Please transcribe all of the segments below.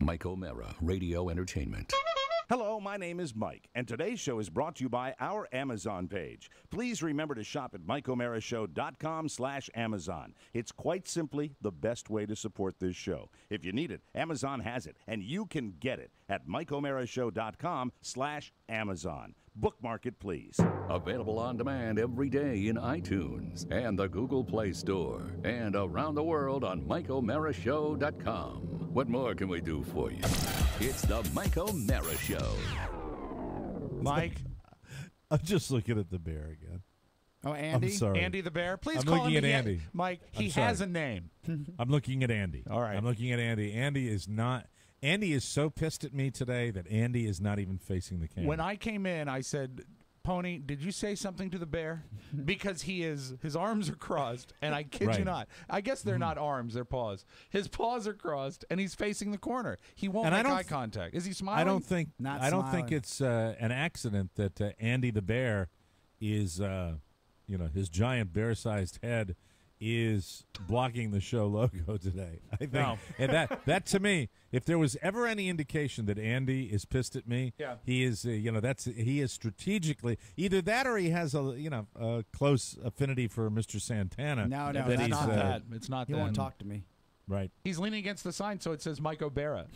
Mike O'Mara, Radio Entertainment. Hello, my name is Mike, and today's show is brought to you by our Amazon page. Please remember to shop at MikeO'MaraShow.com/Amazon. It's quite simply the best way to support this show. If you need it, Amazon has it, and you can get it at MikeO'MaraShow.com/Amazon. Bookmark it, please. Available on demand every day in iTunes and the Google Play Store and around the world on MikeO'MaraShow.com. What more can we do for you? It's the Mike O'Mara Show. Mike, I'm just looking at the bear again. Oh, Andy? I'm sorry. Andy the bear. Please I'm call looking him at again. Andy. Mike, he I'm sorry. has a name. I'm looking at Andy. All right. I'm looking at Andy. Andy is so pissed at me today that Andy is not even facing the camera. When I came in, I said, Pony, did you say something to the bear? Because his arms are crossed, and I kid you Right. not. I guess they're not arms, they're paws. His paws are crossed, and he's facing the corner. He won't And I make don't eye contact. Is he smiling? I don't think Not I don't think smiling. it's an accident that Andy the bear is his giant bear-sized head is blocking the show logo today. I think, No. and that to me, if there was ever any indication that Andy is pissed at me, Yeah. he is. He is strategically either that or he has a close affinity for Mr. Santana. No, that it's he's, not that. It's not He that. won't talk to me. Right. He's leaning against the sign, so it says Mike O'Bara.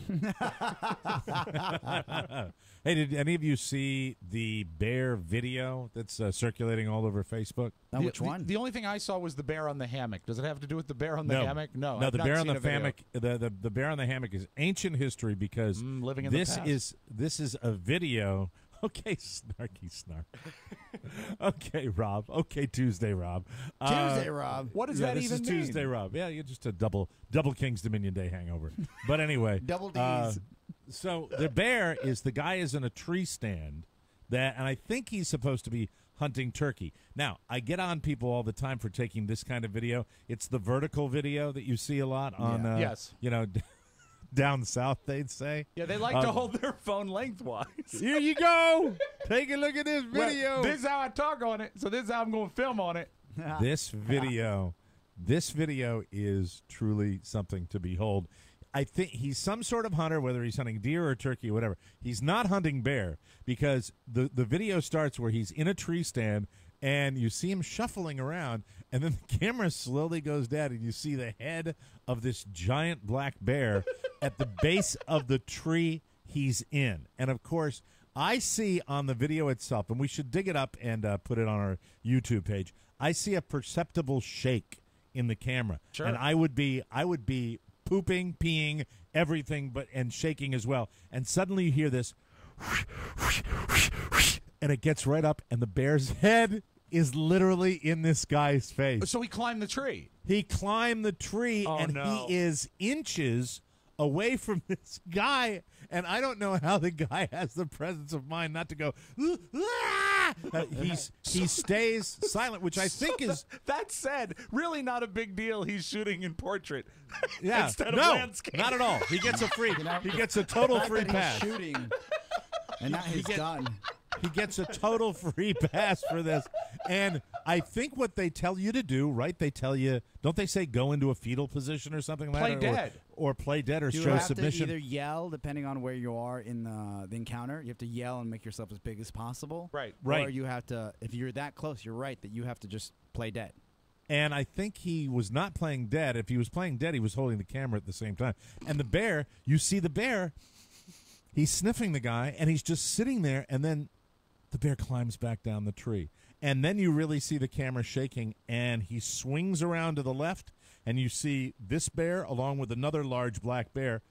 Hey, did any of you see the bear video that's circulating all over Facebook? Now, which one? The only thing I saw was the bear on the hammock. Does it have to do with the bear on the hammock? No, No, I've the not bear on seen the a video. hammock. The bear on the hammock is ancient history because living in the this past. is a video. Okay, snarky snark. Okay, Rob. Okay, Tuesday, Rob. Tuesday, Rob. What does Yeah, that this even is mean? Tuesday, Rob. Yeah, you're just a double King's Dominion Day hangover. But anyway, Double Ds. So the bear is the guy is in a tree stand and I think he's supposed to be hunting turkey. Now, I get on people all the time for taking this kind of video. It's the vertical video that you see a lot on, Yes. down south, they'd say. Yeah, they like to hold their phone lengthwise. Here you go. Take a look at this Well, video. this is how I talk on it, so this is how I'm going to film on it. This video is truly something to behold. I think he's some sort of hunter, whether he's hunting deer or turkey or whatever. He's not hunting bear because the video starts where he's in a tree stand and you see him shuffling around, and then the camera slowly goes down and you see the head of this giant black bear at the base of the tree he's in. And, of course, I see on the video itself, and we should dig it up and put it on our YouTube page, I see a perceptible shake in the camera. Sure. And I would be pooping, peeing, everything, and shaking as well. And suddenly you hear this, and it gets right up, and the bear's head is literally in this guy's face. So he climbed the tree. He climbed the tree, Oh, and no. he is inches away from this guy. And I don't know how the guy has the presence of mind not to go, "Ah!" He stays silent, which I think is... That said, really not a big deal. He's shooting in portrait Yeah, instead of no, landscape. not at all. He gets a free. He gets a total free pass. He's shooting, and not his gun. He gets a total free pass for this. And I think what they tell you to do, right? They tell you, don't they say go into a fetal position or something like Play that? dead. Or play dead or You show have submission. to either yell, depending on where you are in the encounter. You have to yell and make yourself as big as possible. Right. Right. Or you have to, if you're that close, you're right, that you have to just play dead. And I think he was not playing dead. If he was playing dead, he was holding the camera at the same time. And the bear, you see the bear, he's sniffing the guy, and he's just sitting there, and then the bear climbs back down the tree. And then you really see the camera shaking, and he swings around to the left, and you see this bear along with another large black bear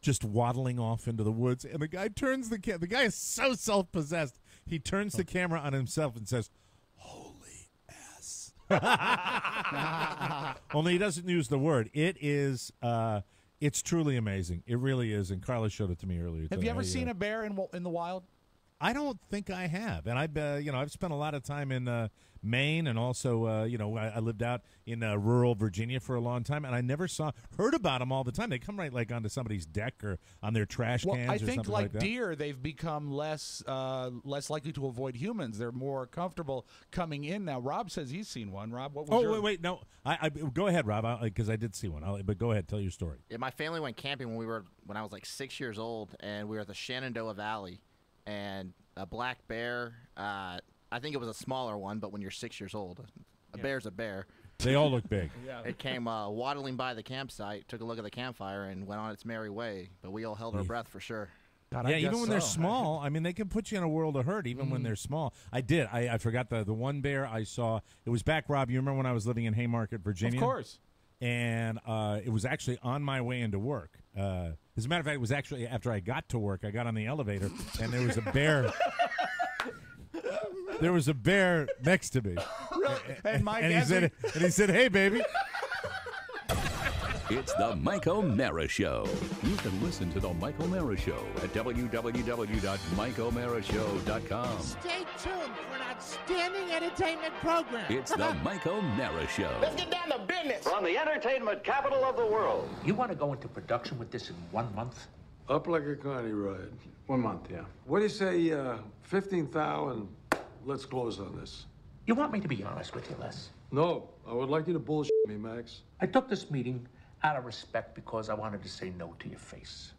just waddling off into the woods. And the guy turns the guy is so self-possessed. He turns the camera on himself and says, "Holy ass." Only he doesn't use the word. It's truly amazing. It really is. And Carla showed it to me earlier today. Have you ever seen a bear in the wild? I don't think I have, and I've spent a lot of time in Maine, and also I lived out in rural Virginia for a long time, and I never heard about them all the time. They come right like onto somebody's deck or on their trash cans. I think or something like that. deer, they've become less likely to avoid humans. They're more comfortable coming in now. Rob says he's seen one. Rob, what was wait, no, I go ahead, Rob, because I did see one. But go ahead, tell your story. Yeah, my family went camping when I was like 6 years old, and we were at the Shenandoah Valley, and a black bear. I think it was a smaller one, but when you're 6 years old, a bear's a bear. They all look big. Yeah. It came waddling by the campsite, took a look at the campfire, and went on its merry way. But we all held our breath for sure. God, yeah, even when they're small, I mean, they can put you in a world of hurt, even when they're small. I forgot the one bear I saw. It was back, Rob, you remember when I was living in Haymarket, Virginia? Of course. And it was actually on my way into work. As a matter of fact, it was actually after I got to work. I got on the elevator, and there was a bear. There was a bear next to me. And Mike, he said, "Hey, baby." It's the Mike O'Mara Show. You can listen to the Mike O'Mara Show at www.mikeomarashow.com. Stay tuned for an outstanding entertainment program. It's the Mike O'Mara Show. Let's get down to business. From the entertainment capital of the world. You want to go into production with this in 1 month? Up like a carny ride. 1 month, yeah. What do you say, 15,000, let's close on this. You want me to be honest with you, Les? No, I would like you to bullshit me, Max. I took this meeting out of respect because I wanted to say no to your face.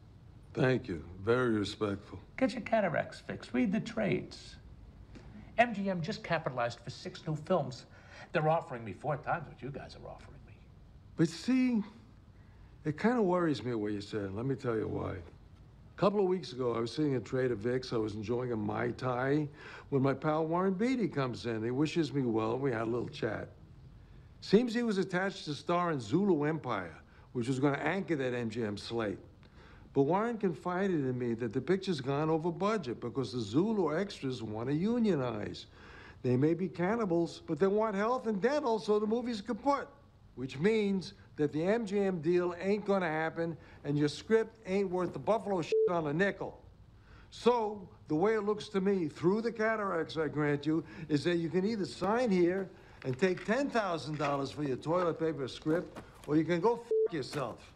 Thank you. Very respectful. Get your cataracts fixed. Read the trades. MGM just capitalized for 6 new films. They're offering me 4 times what you guys are offering me. But see, it kind of worries me what you said. Let me tell you why. A couple of weeks ago, I was sitting at Trader Vic's. I was enjoying a Mai Tai when my pal Warren Beatty comes in. He wishes me well. We had a little chat. Seems he was attached to star in Zulu Empire, which was going to anchor that MGM slate. But Warren confided in me that the picture's gone over budget because the Zulu extras want to unionize. They may be cannibals, but they want health and dental so the movie's kaput, which means that the MGM deal ain't going to happen and your script ain't worth the buffalo shit on a nickel. So, the way it looks to me, through the cataracts, I grant you, is that you can either sign here and take $10,000 for your toilet paper script, or you can go f*** yourself.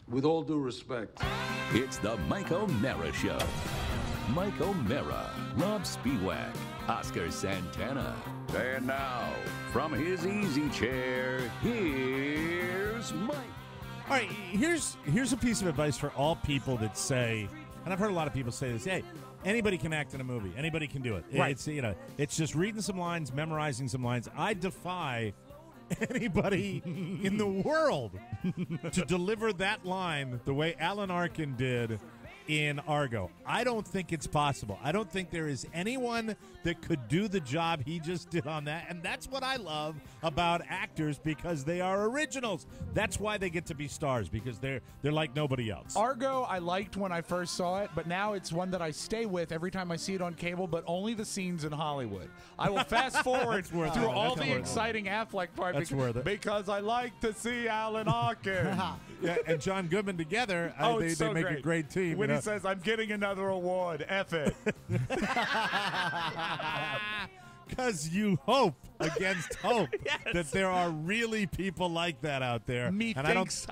With all due respect. It's the Mike O'Mara Show. Mike O'Mara, Rob Spiewak, Oscar Santana. And now, from his easy chair, here's Mike. All right, here's a piece of advice for all people that say, and I've heard a lot of people say this, hey, anybody can act in a movie. Anybody can do it. Right. It's just reading some lines, memorizing some lines. I defy anybody in the world to deliver that line the way Alan Arkin did in Argo. I don't think it's possible. I don't think there is anyone that could do the job he just did on that. And that's what I love about actors, because they are originals. That's why they get to be stars, because they're like nobody else. Argo, I liked when I first saw it, but now it's one that I stay with every time I see it on cable, but only the scenes in Hollywood. I will fast forward through all the exciting Affleck part because I like to see Alan Arkin. Yeah, and John Goodman together, they make a great team. When he says, I'm getting another award, F it. Because you hope against hope that there are really people like that out there. Methinks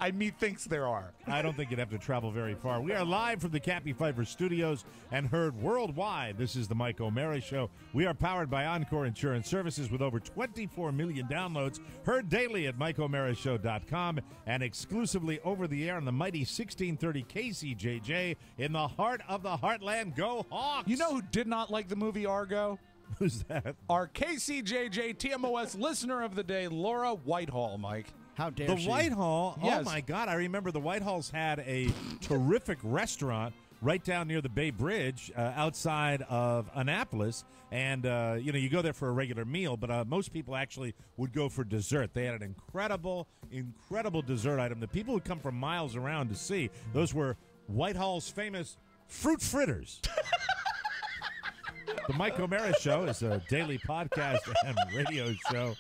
there are. I don't think you'd have to travel very far. We are live from the Cappy Pfeiffer Studios and heard worldwide. This is the Mike O'Mara Show. We are powered by Encore Insurance Services with over 24 million downloads. Heard daily at MikeO'MaraShow.com and exclusively over the air on the mighty 1630 KCJJ in the heart of the heartland. Go Hawks! You know who did not like the movie Argo? Who's that? Our KCJJ TMOS listener of the day, Laura Whitehall, Mike. How dare she? The Whitehall? Yes. Oh, my God. I remember the Whitehalls had a terrific restaurant right down near the Bay Bridge outside of Annapolis. And, you go there for a regular meal, but most people actually would go for dessert. They had an incredible, incredible dessert item that people would come from miles around to see. Those were Whitehall's famous fruit fritters. The Mike O'Mara Show is a daily podcast and radio show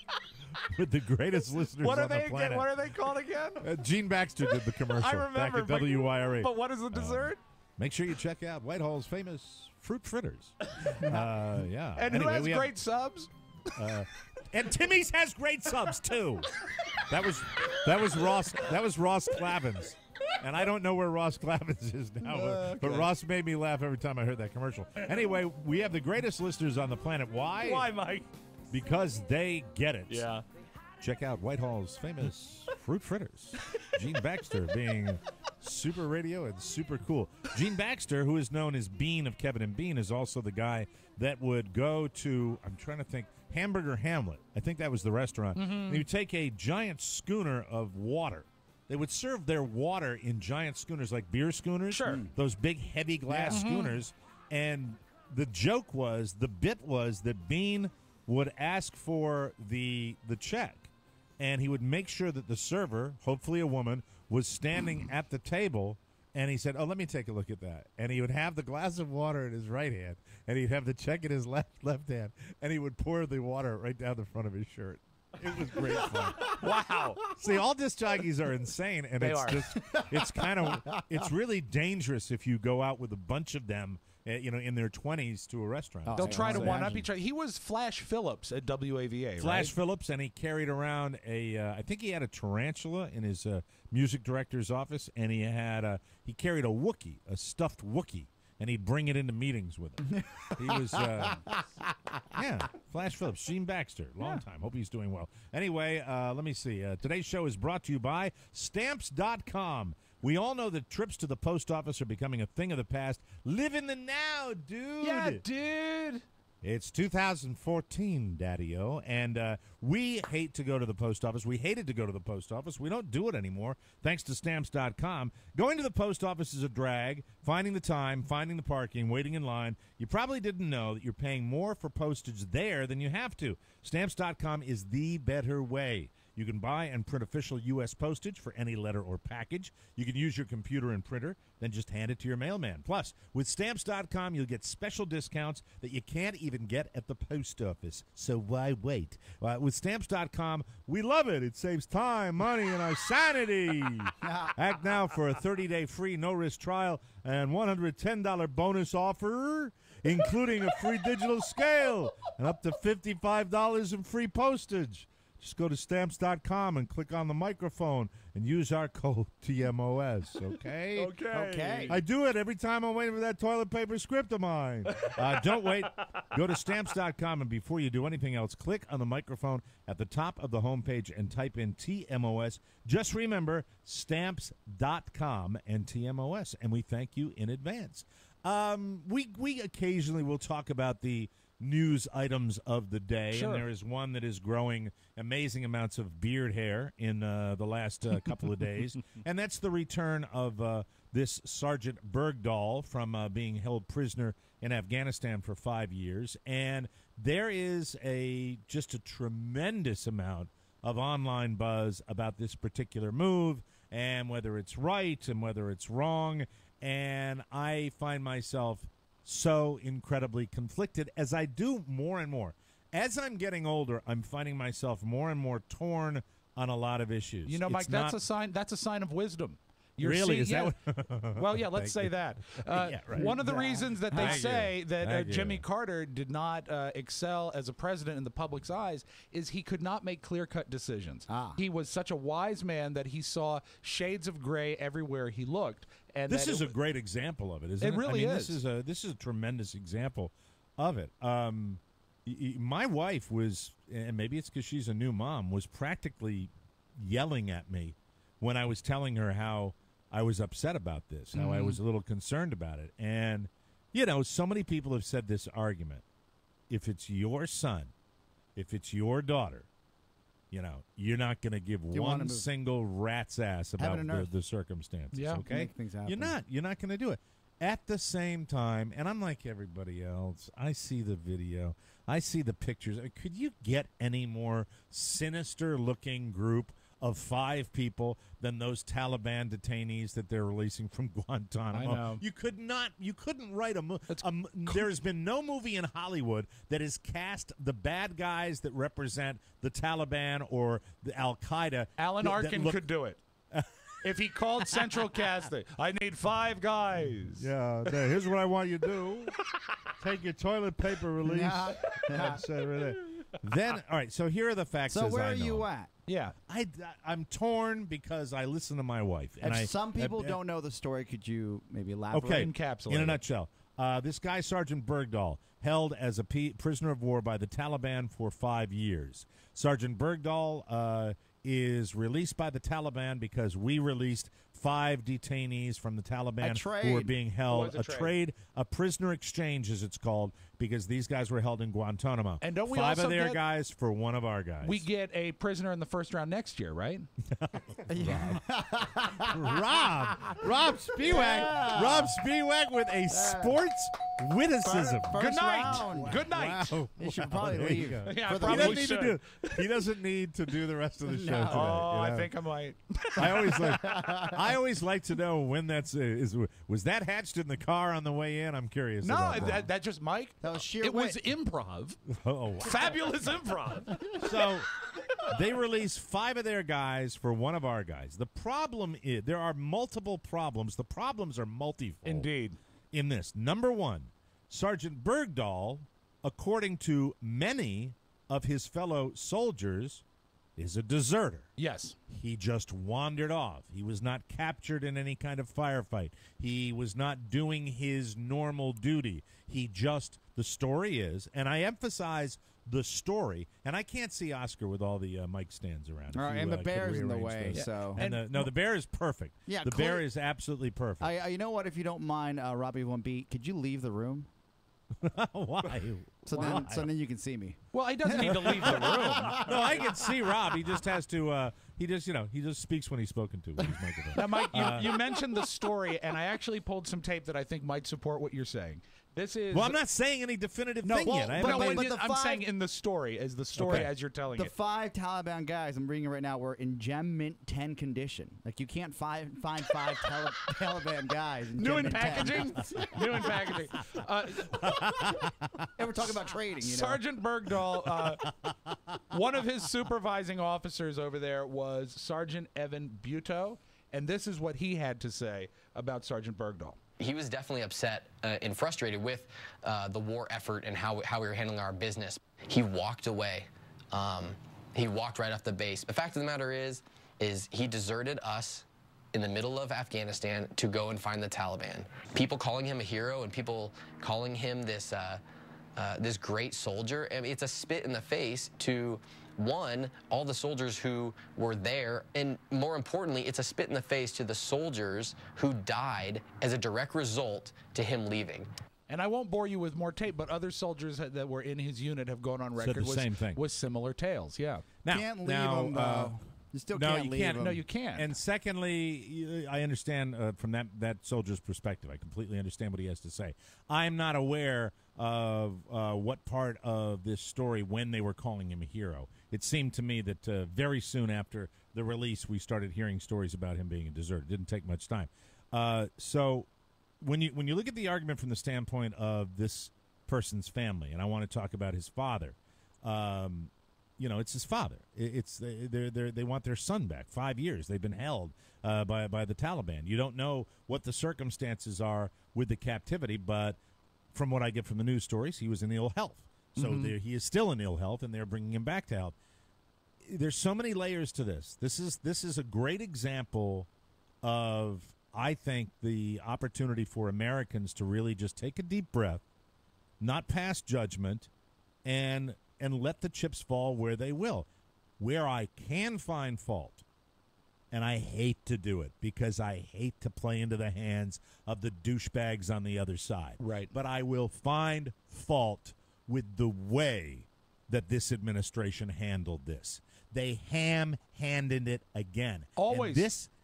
with the greatest listeners on the planet. What are they called again? Gene Baxter did the commercial. I remember. Back at WYRE. But what is the dessert? make sure you check out Whitehall's famous fruit fritters. Yeah. And anyway, who has great subs? And Timmy's has great subs too. That was Ross. That was Ross Clavins. And I don't know where Ross Clavins is now, but Ross made me laugh every time I heard that commercial. Anyway, we have the greatest listeners on the planet. Why? Why, Mike? Because they get it. Yeah. Check out Whitehall's famous fruit fritters. Gene Baxter being super radio and super cool. Gene Baxter, who is known as Bean of Kevin and Bean, is also the guy that would go to, I'm trying to think, Hamburger Hamlet. I think that was the restaurant. He would take a giant schooner of water. They would serve their water in giant schooners, like beer schooners. Sure. Those big, heavy glass schooners. And the bit was that Bean would ask for the check. And he would make sure that the server, hopefully a woman, was standing at the table. And he said, "Oh, let me take a look at that." And he would have the glass of water in his right hand, and he'd have the check in his left hand, and he would pour the water right down the front of his shirt. It was great fun. Wow. See, all disc jockeys are insane, and it's really dangerous if you go out with a bunch of them, in their 20s to a restaurant. They'll try to one-up each other. He was Flash Phillips at WAVA, Flash Phillips, and he carried around I think he had a tarantula in his music director's office, and he carried a Wookiee, a stuffed Wookiee, and he'd bring it into meetings with him. He was, Flash Phillips, Gene Baxter, long time. Hope he's doing well. Anyway, let me see. Today's show is brought to you by Stamps.com. We all know that trips to the post office are becoming a thing of the past. Live in the now, dude. Yeah, dude. It's 2014, Daddy-O, and we hate to go to the post office. We hated to go to the post office. We don't do it anymore, thanks to Stamps.com. Going to the post office is a drag. Finding the time, finding the parking, waiting in line. You probably didn't know that you're paying more for postage there than you have to. Stamps.com is the better way. You can buy and print official U.S. postage for any letter or package. You can use your computer and printer, then just hand it to your mailman. Plus, with Stamps.com, you'll get special discounts that you can't even get at the post office. So why wait? With Stamps.com, we love it. It saves time, money, and our sanity. Act now for a 30-day free no-risk trial and $110 bonus offer, including a free digital scale and up to $55 in free postage. Just go to Stamps.com and click on the microphone and use our code TMOS, okay? Okay. I do it every time I'm waiting for that toilet paper script of mine. Don't wait. Go to Stamps.com, and before you do anything else, click on the microphone at the top of the homepage and type in TMOS. Just remember, Stamps.com and TMOS, and we thank you in advance. We occasionally will talk about the news items of the day, and there is one that is growing amazing amounts of beard hair in the last couple of days, and that's the return of this Sergeant Bergdahl from being held prisoner in Afghanistan for 5 years. And there is just a tremendous amount of online buzz about this particular move and whether it's right and whether it's wrong, and I find myself so incredibly conflicted, as I do more and more. As I'm getting older, I'm finding myself more and more torn on a lot of issues. You know, Mike, that's a sign. That's a sign of wisdom. Really? Is that what? Well, yeah, let's say that. Yeah, right. One of the reasons that they say that Jimmy Carter did not excel as a president in the public's eyes is he could not make clear-cut decisions. He was such a wise man that he saw shades of gray everywhere he looked. And this is a great example of it, isn't it? It really is. This is a tremendous example of it. My wife was, and maybe it's because she's a new mom, was practically yelling at me when I was telling her how I was upset about this, how I was a little concerned about it. And, so many people have said this argument. If it's your son, if it's your daughter, you're not going to give one single rat's ass about the circumstances, okay? Make things happen. You're not going to do it. At the same time, and I'm like everybody else, I see the video, I see the pictures. Could you get any more sinister-looking group of 5 people than those Taliban detainees that they're releasing from Guantanamo? I know. You couldn't write a movie. There has been no movie in Hollywood that has cast the bad guys that represent the Taliban or the Al-Qaeda. Alan Arkin could do it. if he called Central Casting, I need 5 guys. Yeah, here's what I want you to do. Take your toilet paper release. That's it right there. Then, all right, so here are the facts. So as where I are know you them. at? Yeah. I'm torn because I listen to my wife. If some people don't know the story, could you maybe elaborate? Okay, encapsulate in a it. nutshell. This guy, Sergeant Bergdahl, held as a prisoner of war by the Taliban for 5 years. Sergeant Bergdahl is released by the Taliban because we released 5 detainees from the Taliban who were being held. A prisoner exchange, as it's called, because these guys were held in Guantanamo. And don't we 5 also of their get, guys for 1 of our guys. We get a prisoner in the first round next year, right? Rob Spiewak with a sports witticism. Good night. Round. Good night. Wow. You should probably leave. Yeah, For the probably week. should. He doesn't need to do the rest of the show today. Oh, you know? I think I might. I always like to know when that's was that hatched in the car on the way in? I'm curious. No, about that. that just Mike. That was sheer It was wit. improv. Oh, wow. Fabulous improv. So they release 5 of their guys for 1 of our guys. The problem is there are multiple problems. The problems are multifold. Indeed. In this, number 1, Sergeant Bergdahl, according to many of his fellow soldiers, is a deserter. Yes. He just wandered off. He was not captured in any kind of firefight. He was not doing his normal duty. The story is, and I emphasize the story, and I can't see Oscar with all the mic stands around. All right, and the bear's in the way, those. so. And the bear is perfect. Yeah, the bear is absolutely perfect. You know what? If you don't mind, Robbie One Beat, could you leave the room? Why? So then you can see me. Well, he doesn't need to leave the room. No, I can see Rob. He just has to. He just speaks when he's spoken to with his microphone. Now, Mike, you mentioned the story, and I actually pulled some tape that I think might support what you're saying. This is. Well, I'm not saying any definitive thing yet. I'm saying in the story, as you're telling it. The 5 Taliban guys I'm bringing right now were in Gem Mint 10 condition. Like you can't find 5 Taliban guys. In New Gem in Mint packaging. 10. New in packaging. And we're talking about trading. You know? Sergeant Bergdahl, one of his supervising officers over there was Sergeant Evan Buteau, and this is what he had to say about Sergeant Bergdahl. He was definitely upset and frustrated with the war effort and how we were handling our business. He walked away. He walked right off the base. The fact of the matter is he deserted us in the middle of Afghanistan to go and find the Taliban. People calling him a hero and people calling him this this great soldier. I mean, it's a spit in the face to all the soldiers who were there, and more importantly, it's a spit in the face to the soldiers who died as a direct result to him leaving. And I won't bore you with more tape, but other soldiers that were in his unit have gone on record with similar tales. Yeah. Now, Can't leave them, though. You still can't leave them. No, you can't. And secondly, I understand from that soldier's perspective. I completely understand what he has to say. I'm not aware of what part of this story when they were calling him a hero. It seemed to me that very soon after the release, we started hearing stories about him being a deserter. It didn't take much time. So when you look at the argument from the standpoint of this person's family, and I want to talk about his father, it's his father. They want their son back. 5 years they've been held by the Taliban. You don't know what the circumstances are with the captivity, but from what I get from the news stories, he was in ill health. So he is still in ill health, and they're bringing him back to health. There's so many layers to this. This is a great example of, I think, the opportunity for Americans to really just take a deep breath, not pass judgment, and let the chips fall where they will. Where I can find fault, and I hate to do it because I hate to play into the hands of the douchebags on the other side. Right. But I will find fault with the way that this administration handled this. They ham-handed it again. Always.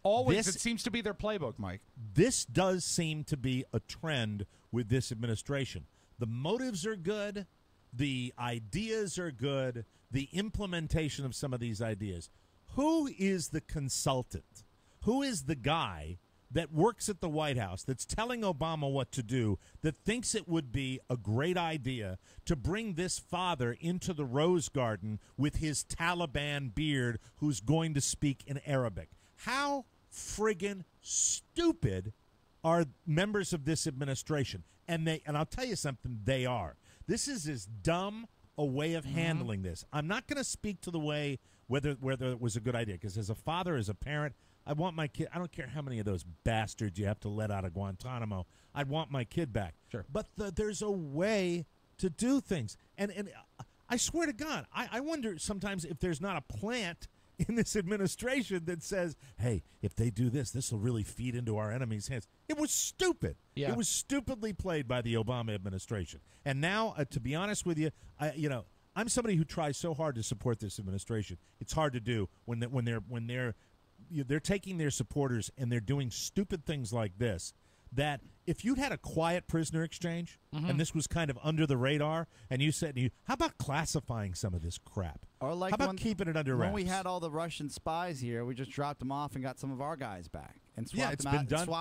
And it seems to be their playbook, Mike. This does seem to be a trend with this administration. The motives are good. The ideas are good. The implementation of some of these ideas. Who is the consultant? Who is the guy that works at the White House that's telling Obama what to do, that thinks it would be a great idea to bring this father into the Rose Garden with his Taliban beard who's going to speak in Arabic? How friggin' stupid are members of this administration? And I'll tell you something, they are. This is as dumb a way of handling this. I'm not going to speak to the way whether it was a good idea, because as a father, as a parent, I want my kid. I don't care how many of those bastards you have to let out of Guantanamo. I'd want my kid back. Sure. But there's a way to do things. And I swear to God, I wonder sometimes if there's not a plant in this administration that says, hey, if they do this, this will really feed into our enemy's hands. It was stupid. Yeah. It was stupidly played by the Obama administration. And now, to be honest with you, I'm somebody who tries so hard to support this administration. It's hard to do when they're taking their supporters and they're doing stupid things like this. That if you'd had a quiet prisoner exchange and this was kind of under the radar, and you said, how about classifying some of this crap? Or like how about keeping it under wraps? When we had all the Russian spies here, we just dropped them off and got some of our guys back and swapped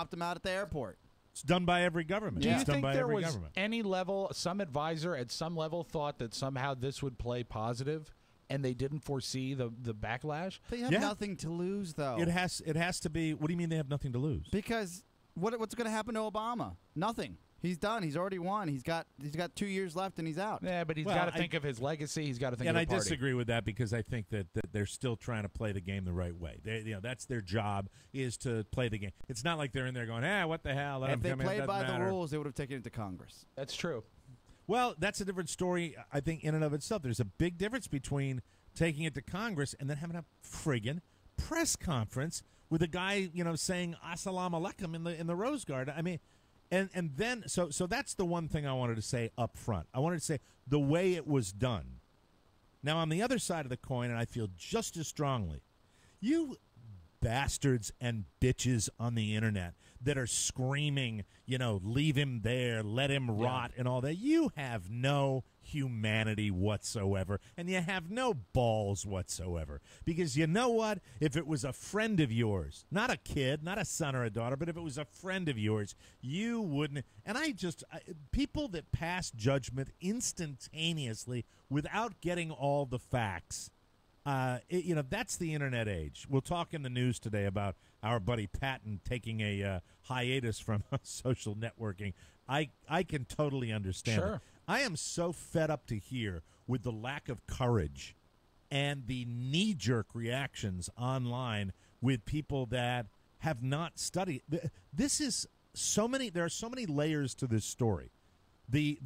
them out at the airport. It's done by every government. Do you It's done think by there every was government. any level, some advisor at some level thought that somehow this would play positive, and they didn't foresee the backlash? They have nothing to lose, though. It has to be. What do you mean they have nothing to lose? Because what's going to happen to Obama? Nothing. He's done. He's already won. He's got 2 years left, and he's out. Yeah, but he's got to think of his legacy. He's got to think of the party. And I disagree with that, because I think that they're still trying to play the game the right way. That's their job, is to play the game. It's not like they're in there going, what the hell? If they played by the rules, they would have taken it to Congress. That's true. Well, that's a different story, I think, in and of itself. There's a big difference between taking it to Congress and then having a friggin' press conference with a guy, saying "Assalamu alaikum" in the Rose Garden. I mean, and then so that's the one thing I wanted to say up front. I wanted to say the way it was done. Now, on the other side of the coin, and I feel just as strongly, you bastards and bitches on the internet that are screaming, leave him there, let him rot, and all that. You have no humanity whatsoever, and you have no balls whatsoever. Because you know what? If it was a friend of yours, not a kid, not a son or a daughter, but if it was a friend of yours, you wouldn't. And people that pass judgment instantaneously without getting all the facts. That's the internet age. We'll talk in the news today about our buddy Patton taking a hiatus from social networking. I can totally understand it. I am so fed up to hear with the lack of courage and the knee-jerk reactions online with people that have not studied. This is so many. There are so many layers to this story. The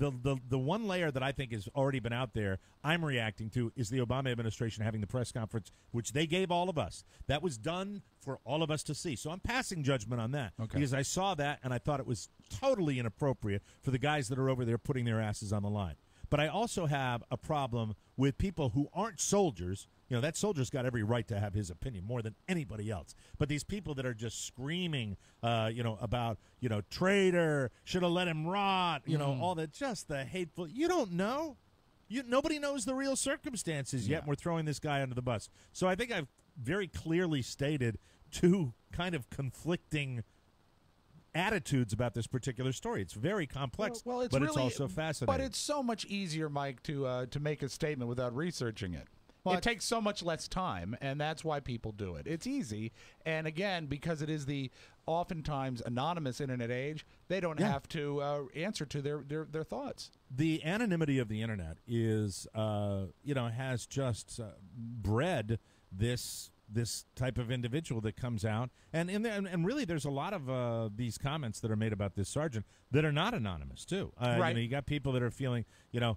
one layer that I think has already been out there, I'm reacting to, is the Obama administration having the press conference, which they gave all of us. That was done for all of us to see. So I'm passing judgment on that because I saw that and I thought it was totally inappropriate for the guys that are over there putting their asses on the line. But I also have a problem with people who aren't soldiers. That soldier's got every right to have his opinion more than anybody else. But these people that are just screaming, about, traitor, should have let him rot, all that, just the hateful. You don't know. Nobody knows the real circumstances yet, and we're throwing this guy under the bus. So I think I've very clearly stated two kind of conflicting attitudes about this particular story. It's very complex, but it's also fascinating. But it's so much easier, Mike, to make a statement without researching it. Well, it takes so much less time, and that's why people do it. It's easy, and again, because it is the oftentimes anonymous internet age, they don't have to answer to their thoughts. The anonymity of the internet is, has just bred this type of individual that comes out, and really, there's a lot of these comments that are made about this sergeant that are not anonymous too. Right. You got people that are feeling, and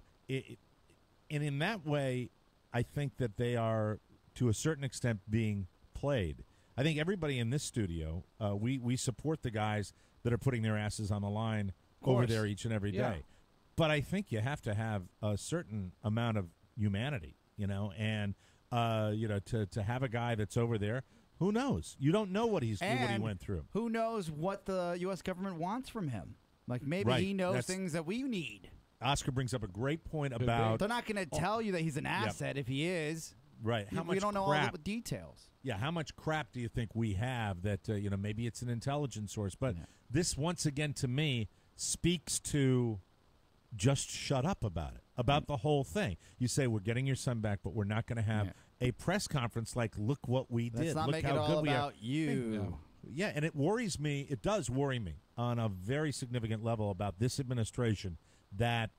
in that way, I think that they are, to a certain extent, being played. I think everybody in this studio, we support the guys that are putting their asses on the line over there each and every day. But I think you have to have a certain amount of humanity, and to have a guy that's over there. Who knows? You don't know what he went through. Who knows what the U.S. government wants from him? Like maybe he knows things that we need. Oscar brings up a great point about... They're not going to tell you that he's an asset if he is. Right. We don't know all the details. Yeah, how much crap do you think we have that, maybe it's an intelligence source? But this, once again, to me, speaks to just shut up about it, about the whole thing. You say, we're getting your son back, but we're not going to have a press conference like, look what we did. Let's not look make how it all good we about are. you. Yeah, and it worries me. It does worry me on a very significant level about this administration that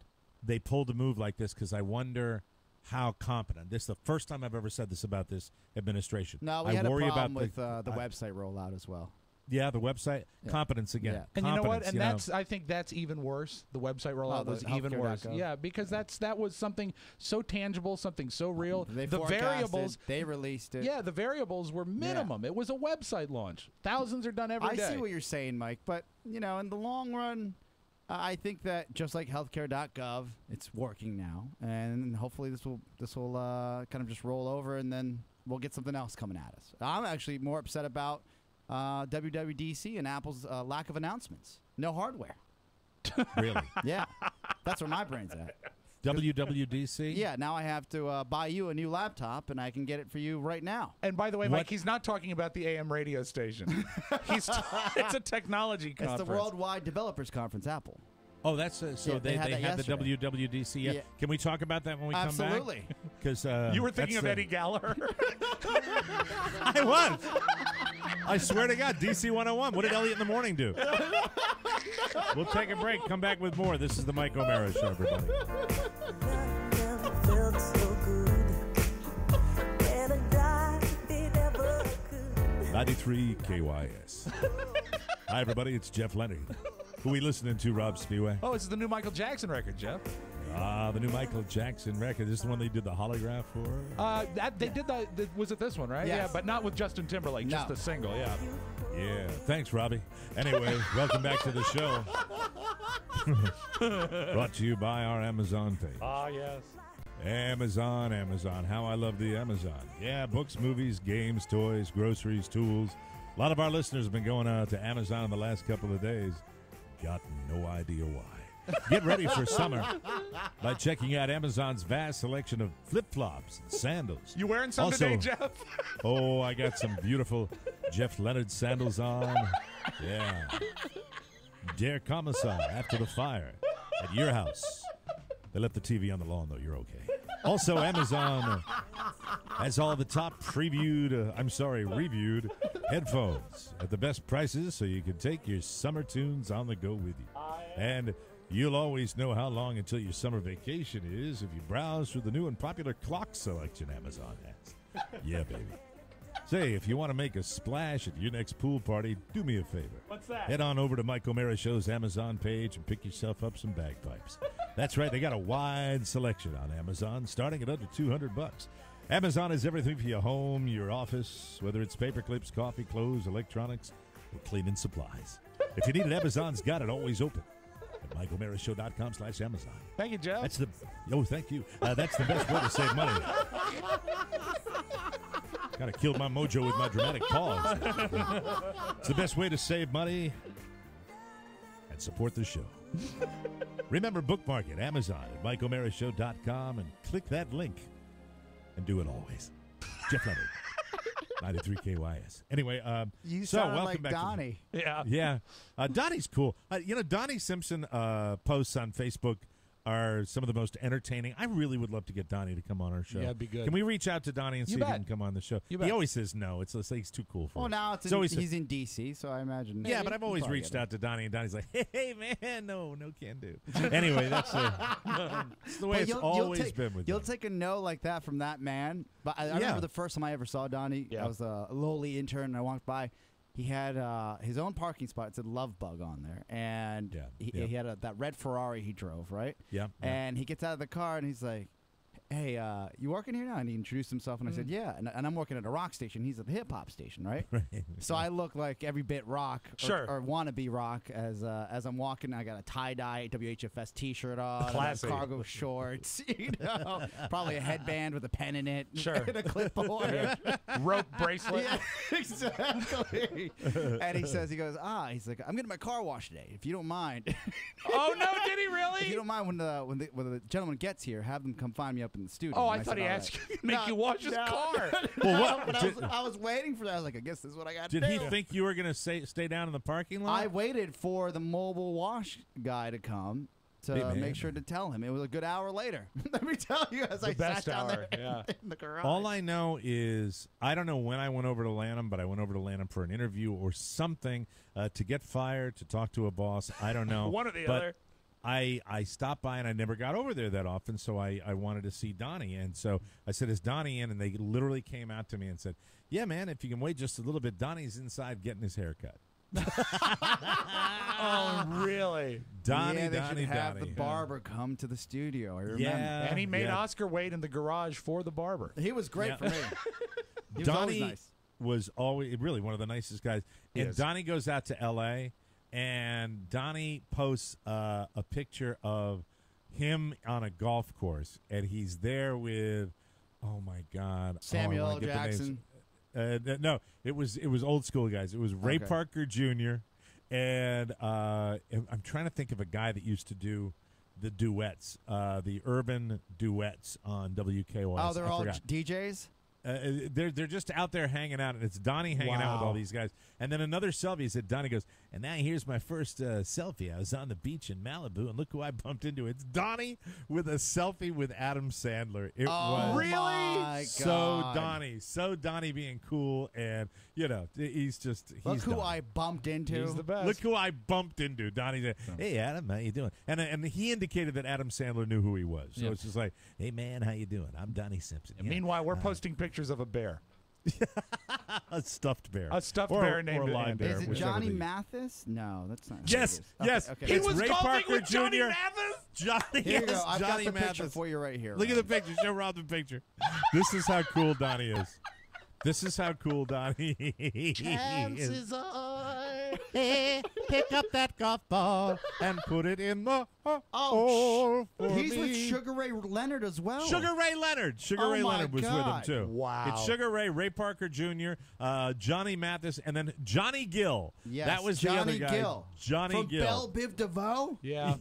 they pulled a move like this, because I wonder how competent. This is the first time I've ever said this about this administration. No, we had a problem with the website rollout as well. Yeah, the website competence again. Yeah. And you know what? And I think that's even worse. The website rollout was even worse. Yeah, because that was something so tangible, something so real. The variables they released it. Yeah, the variables were minimum. It was a website launch. Thousands are done every day. I see what you're saying, Mike, but in the long run, I think that just like healthcare.gov, it's working now, and hopefully this will kind of just roll over, and then we'll get something else coming at us. I'm actually more upset about WWDC and Apple's lack of announcements. No hardware. Really? Yeah. That's where my brain's at. WWDC? Yeah, now I have to buy you a new laptop, and I can get it for you right now. And by the way, Mike, he's not talking about the AM radio station. It's a technology conference. It's the Worldwide Developers Conference, Apple. Oh, that's so they had the WWDC. Yeah. Can we talk about that when we come back? Absolutely. Because you were thinking of Eddie Gallagher. I was. I swear to God, DC 101. What did Elliot in the Morning do? We'll take a break. Come back with more. This is the Mike O'Mara Show, everybody. 93 KYS. Hi, everybody. It's Jeff Leonard. Who are we listening to, Rob Spiewak? Oh, it's the new Michael Jackson record, Jeff. The new Michael Jackson record. This is the one they did the holograph for? They did that. Was it this one, right? Yes. Yeah, but not with Justin Timberlake, just the single, yeah. Yeah. Thanks, Robbie. Anyway, welcome back to the show. Brought to you by our Amazon page. Yes. Amazon. How I love the Amazon. Yeah, books, movies, games, toys, groceries, tools. A lot of our listeners have been going to Amazon in the last couple of days. Got no idea why. Get ready for summer by checking out Amazon's vast selection of flip-flops and sandals. You wearing some today, Jeff? Oh, I got some beautiful Jeff Leonard sandals on. Yeah. Der Kommissar after the fire at your house. They left the TV on the lawn, though. You're okay. Also, Amazon has all the top reviewed headphones at the best prices, so you can take your summer tunes on the go with you. And you'll always know how long until your summer vacation is if you browse through the new and popular clock selection Amazon has. Yeah, baby. Say, if you want to make a splash at your next pool party, do me a favor. What's that? Head on over to Mike O'Mara Show's Amazon page and pick yourself up some bagpipes. That's right, they got a wide selection on Amazon, starting at under $200. Amazon is everything for your home, your office, whether it's paper clips, coffee, clothes, electronics, or cleaning supplies. If you need it, Amazon's got it always open at MikeO'MaraShow.com/Amazon. Thank you, Jeff. Thank you. That's the best way to save money. Kind of killed my mojo with my dramatic pause. It's the best way to save money and support the show. Remember, bookmark it, Amazon at MikeO'MaraShow.com, and click that link. And do it always. Jeff Leonard, 93 KYS. Anyway, you sound welcome like back Donnie. Yeah. Donnie's cool. Donnie Simpson posts on Facebook are some of the most entertaining. I really would love to get Donnie to come on our show. Yeah, it'd be good. Can we reach out to Donnie and see if he can come on the show? You bet. He always says no. It's like he's too cool for Well, us. now he's in D.C., so I imagine. Yeah, but I've always reached out to Donnie, and Donnie's like, hey, man, no can do. Anyway, that's the way it's always been with You'll take a no like that from that man. But I remember the first time I ever saw Donnie, I was a lowly intern, and I walked by. He had his own parking spot. It said Love Bug on there. And he had that red Ferrari he drove, right? Yeah. And he gets out of the car, and he's like, hey, you working here now? And he introduced himself, and I said, yeah. And I'm working at a rock station. He's at the hip-hop station, right? So I look like every bit rock or wannabe rock as I'm walking. I got a tie-dye WHFS T-shirt on. Classy. Cargo shorts, probably a headband with a pen in it. Sure. And a clipboard. Rope bracelet. Yeah, exactly. And he goes, he's like, I'm getting my car washed today, if you don't mind. Oh, no, did he really? If you don't mind, when the gentleman gets here, have them come find me up in the studio. Oh, I thought he asked you to make you wash his car. Well, I was waiting for that. I was like, I guess this is what I got to do. do. Did he think you were going to stay down in the parking lot? I waited for the mobile wash guy to come, to make sure to tell him. It was a good hour later. Let me tell you, as I sat down there in the garage. All I know is I don't know when I went over to Lanham, but I went over to Lanham for an interview or something to get fired, to talk to a boss. I don't know. One or the other. I stopped by, and I never got over there that often, so I wanted to see Donnie. And so I said, is Donnie in? And they literally came out to me and said, yeah, man, if you can wait just a little bit, Donnie's inside getting his hair cut. Oh, really? Donnie, yeah, they Donnie, should have Donnie. the barber come to the studio. I remember. Yeah. And he made Oscar wait in the garage for the barber. He was great for me. He was Donnie always nice. was always really one of the nicest guys. And Donnie goes out to L.A., and Donnie posts a picture of him on a golf course, and he's there with, oh my God, Samuel L. Jackson. No, it was old school guys. It was Ray Parker Jr. and I'm trying to think of a guy that used to do the duets, the urban duets on WKOS. Oh, they're all DJs? They're just out there hanging out, and it's Donnie hanging out with all these guys. And then another selfie said, Donnie goes, and now here's my first selfie. I was on the beach in Malibu, and look who I bumped into. It's Donnie with a selfie with Adam Sandler. It was really so Donnie being cool, and he's look who Donnie. I bumped into. He's the best. Look who I bumped into. Donnie said, hey, Adam, how you doing? And he indicated that Adam Sandler knew who he was. So it's just like, hey, man, how you doing? I'm Donnie Simpson. Meanwhile, we're posting pictures of a bear. A stuffed bear. A stuffed bear named or a live bear. Is it Johnny Mathis? No, that's not. Yes, yes. Okay. He was Ray Parker Jr. Johnny Mathis? Johnny, Here you go. yes, I've Johnny got the picture Mathis. for you right here. Look at the picture. Show Rob the picture. This is how cool Donnie is. This is how cool Donnie is. Chances are. Pick up that golf ball and put it in the hole for He's me. with Sugar Ray Leonard as well. Sugar Ray Leonard. Sugar Ray Leonard was with him, too. Wow. It's Sugar Ray, Ray Parker Jr., Johnny Mathis, and then Johnny Gill. Yes, that was Johnny the other guy. Gill. Johnny From Gill. Belle Biv DeVoe? Yeah.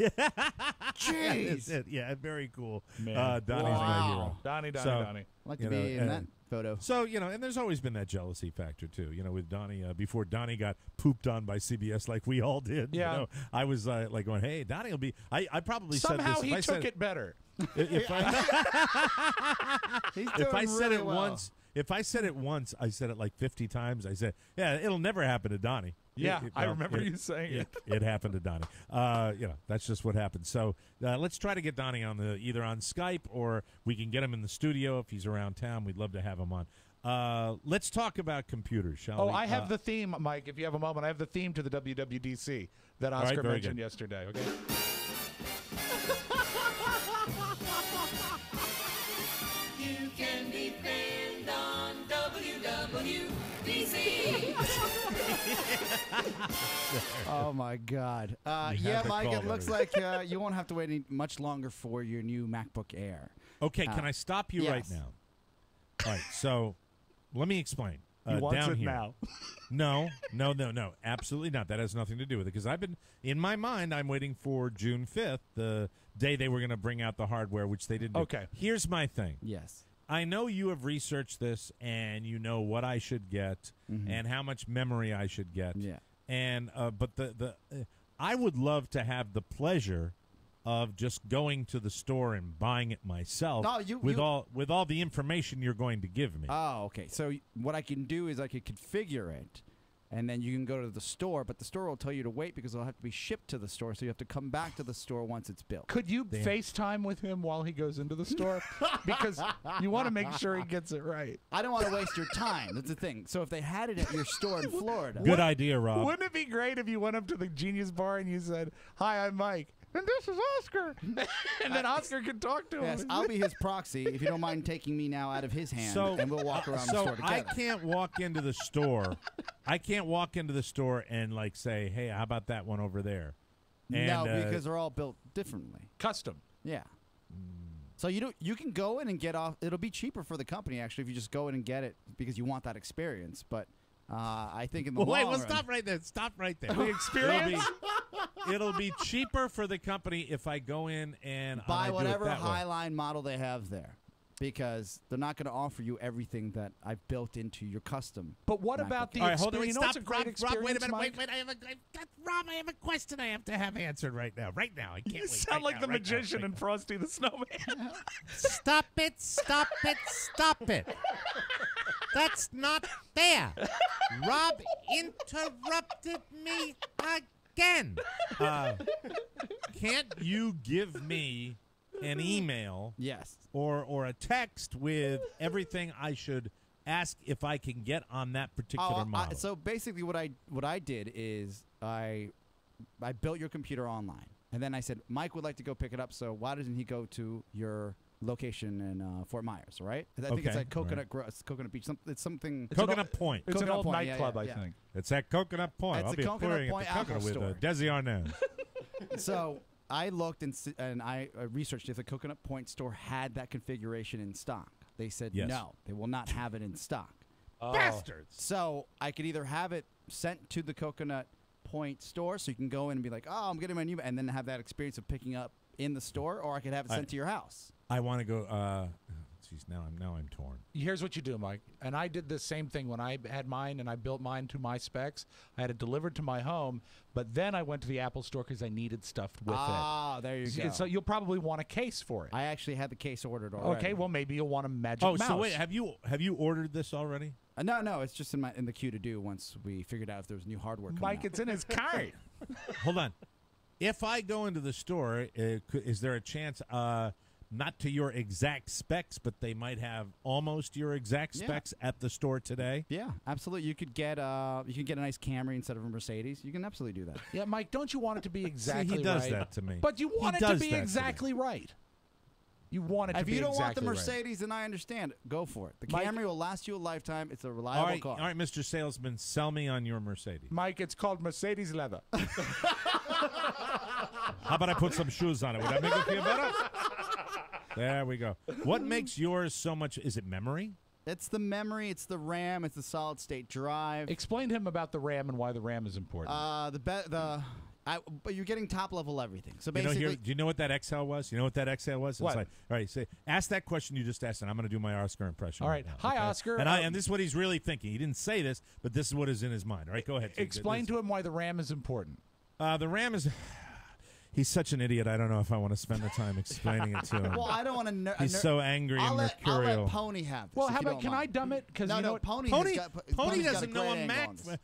Jeez. Yeah, very cool. Man. Donnie's my hero. Donnie. So, I'd like to be in that photo. So, and there's always been that jealousy factor, too, with Donnie. Before Donnie got pooped on by CBS like we all did, Yeah. I was like going, hey, Donnie will be. I probably Somehow said this. he took it better. If I said it well. once, if I said it once, I said it like 50 times. I said, yeah, it'll never happen to Donnie. Yeah, I remember you saying it. It happened to Donnie. That's just what happened. So let's try to get Donnie on either on Skype, or we can get him in the studio if he's around town. We'd love to have him on. Let's talk about computers, shall we? I have the theme, Mike. If you have a moment, I have the theme to the WWDC that Oscar mentioned yesterday. Okay. You can depend on WWDC. Oh my God! Mike. It looks like you won't have to wait much longer for your new MacBook Air. Okay, can I stop you right now? All right, so let me explain. He wants down it here. now. No, absolutely not. That has nothing to do with it, because I've been, in my mind, I'm waiting for June 5th, the day they were going to bring out the hardware, which they didn't do. Okay. Here's my thing. Yes. I know you have researched this, and you know what I should get and how much memory I should get. Yeah. And but I would love to have the pleasure of just going to the store and buying it myself with all the information you're going to give me. Oh, okay. So what I can do is I could configure it, and then you can go to the store, but the store will tell you to wait because it'll have to be shipped to the store, so you have to come back to the store once it's built. Could you FaceTime with him while he goes into the store? Because you want to make sure he gets it right. I don't want to waste your time. That's the thing. So if they had it at your store in Florida. Good idea, Rob. Wouldn't it be great if you went up to the Genius Bar and you said, "Hi, I'm Mike. And this is Oscar." And then Oscar can talk to him. Yes, I'll be his proxy if you don't mind taking me now out of his hand, and we'll walk around the store together. I can't walk into the store. I can't walk into the store and say, "Hey, how about that one over there?" And, no, because they're all built differently. Custom. Yeah. So you can go in and get off. It'll be cheaper for the company actually if you just go in and get it because you want that experience. But I think in the long run, stop right there. Stop right there. The experience. It'll be cheaper for the company if I go in and buy I do whatever it that way. Highline model they have there. because they're not going to offer you everything that I've built into your custom. But what about the All right, hold on, experience? You know stop, what's a great Rob, experience, wait a minute, Mike? wait, Rob, I have a question I have to have answered right now. Right now, I can't You wait. sound like the magician in Frosty the Snowman. Stop it, stop it, stop it. That's not fair. Rob interrupted me again. Can't you give me an email? Yes. Or a text with everything I should ask if I can get on that particular model? So basically, what I did is I built your computer online, and then I said Mike would like to go pick it up. So why doesn't he go to your location in Fort Myers? Right? I think it's like Coconut Beach. It's something. Coconut Point. It's an old Point, nightclub, I think. It's at Coconut Point. It's I'll the be Coconut appearing Point at the Coconut Apple with Store. Desi Arnaz. So I looked and I researched if the Coconut Point store had that configuration in stock. They said Yes. no, they will not have it in stock. Bastards. So I could either have it sent to the Coconut Point store, so you can go in and be like, "Oh, I'm getting my new," and then have that experience of picking up in the store, or I could have it sent to your house. I want to go. Geez, now I'm torn. Here's what you do, Mike. And I did the same thing when I had mine and I built mine to my specs. I had it delivered to my home, but then I went to the Apple store because I needed stuff with it. Ah, there you go. So you'll probably want a case for it. I actually had the case ordered already. Okay, well maybe you'll want a magic mouse. So wait, have you ordered this already? No, it's just in the queue to do once we figured out if there was new hardware coming Mike, out. it's in his cart. Hold on. If I go into the store, is there a chance? Not to your exact specs, but they might have almost your exact specs at the store today. Yeah, absolutely. You could get a nice Camry instead of a Mercedes. You can absolutely do that. Yeah, Mike, don't you want it to be exactly right? he does that to me. But you want He it to does be that to me. exactly right. You want it to If be you don't want the exactly right. Mercedes, then I understand. Go for it. The Mike- Camry will last you a lifetime. It's a reliable car. All right, Mr. Salesman, sell me on your Mercedes. Mike, it's called Mercedes leather. How about I put some shoes on it? Would that make it feel better? There we go. What makes yours so much? Is it memory? It's the memory. It's the RAM. It's the solid state drive. Explain to him about the RAM and why the RAM is important. But you're getting top level everything. So You know, basically, do you know what that XL was? You know what that XL was? What? It's like, all right, ask that question you just asked, and I'm going to do my Oscar impression. All right. now, Hi, okay? Oscar. And this is what he's really thinking. He didn't say this, but this is what is in his mind. All right, go ahead. Explain to him why the RAM is important. The RAM is. He's such an idiot. I don't know if I want to spend the time explaining it to him. well, I don't want to. He's so angry and I'll mercurial. let Pony have this. Well, if how you about don't can mind. I dumb it? Because No, you know no, what? Pony. Pony Pony's got doesn't know a great angle Mac. on this.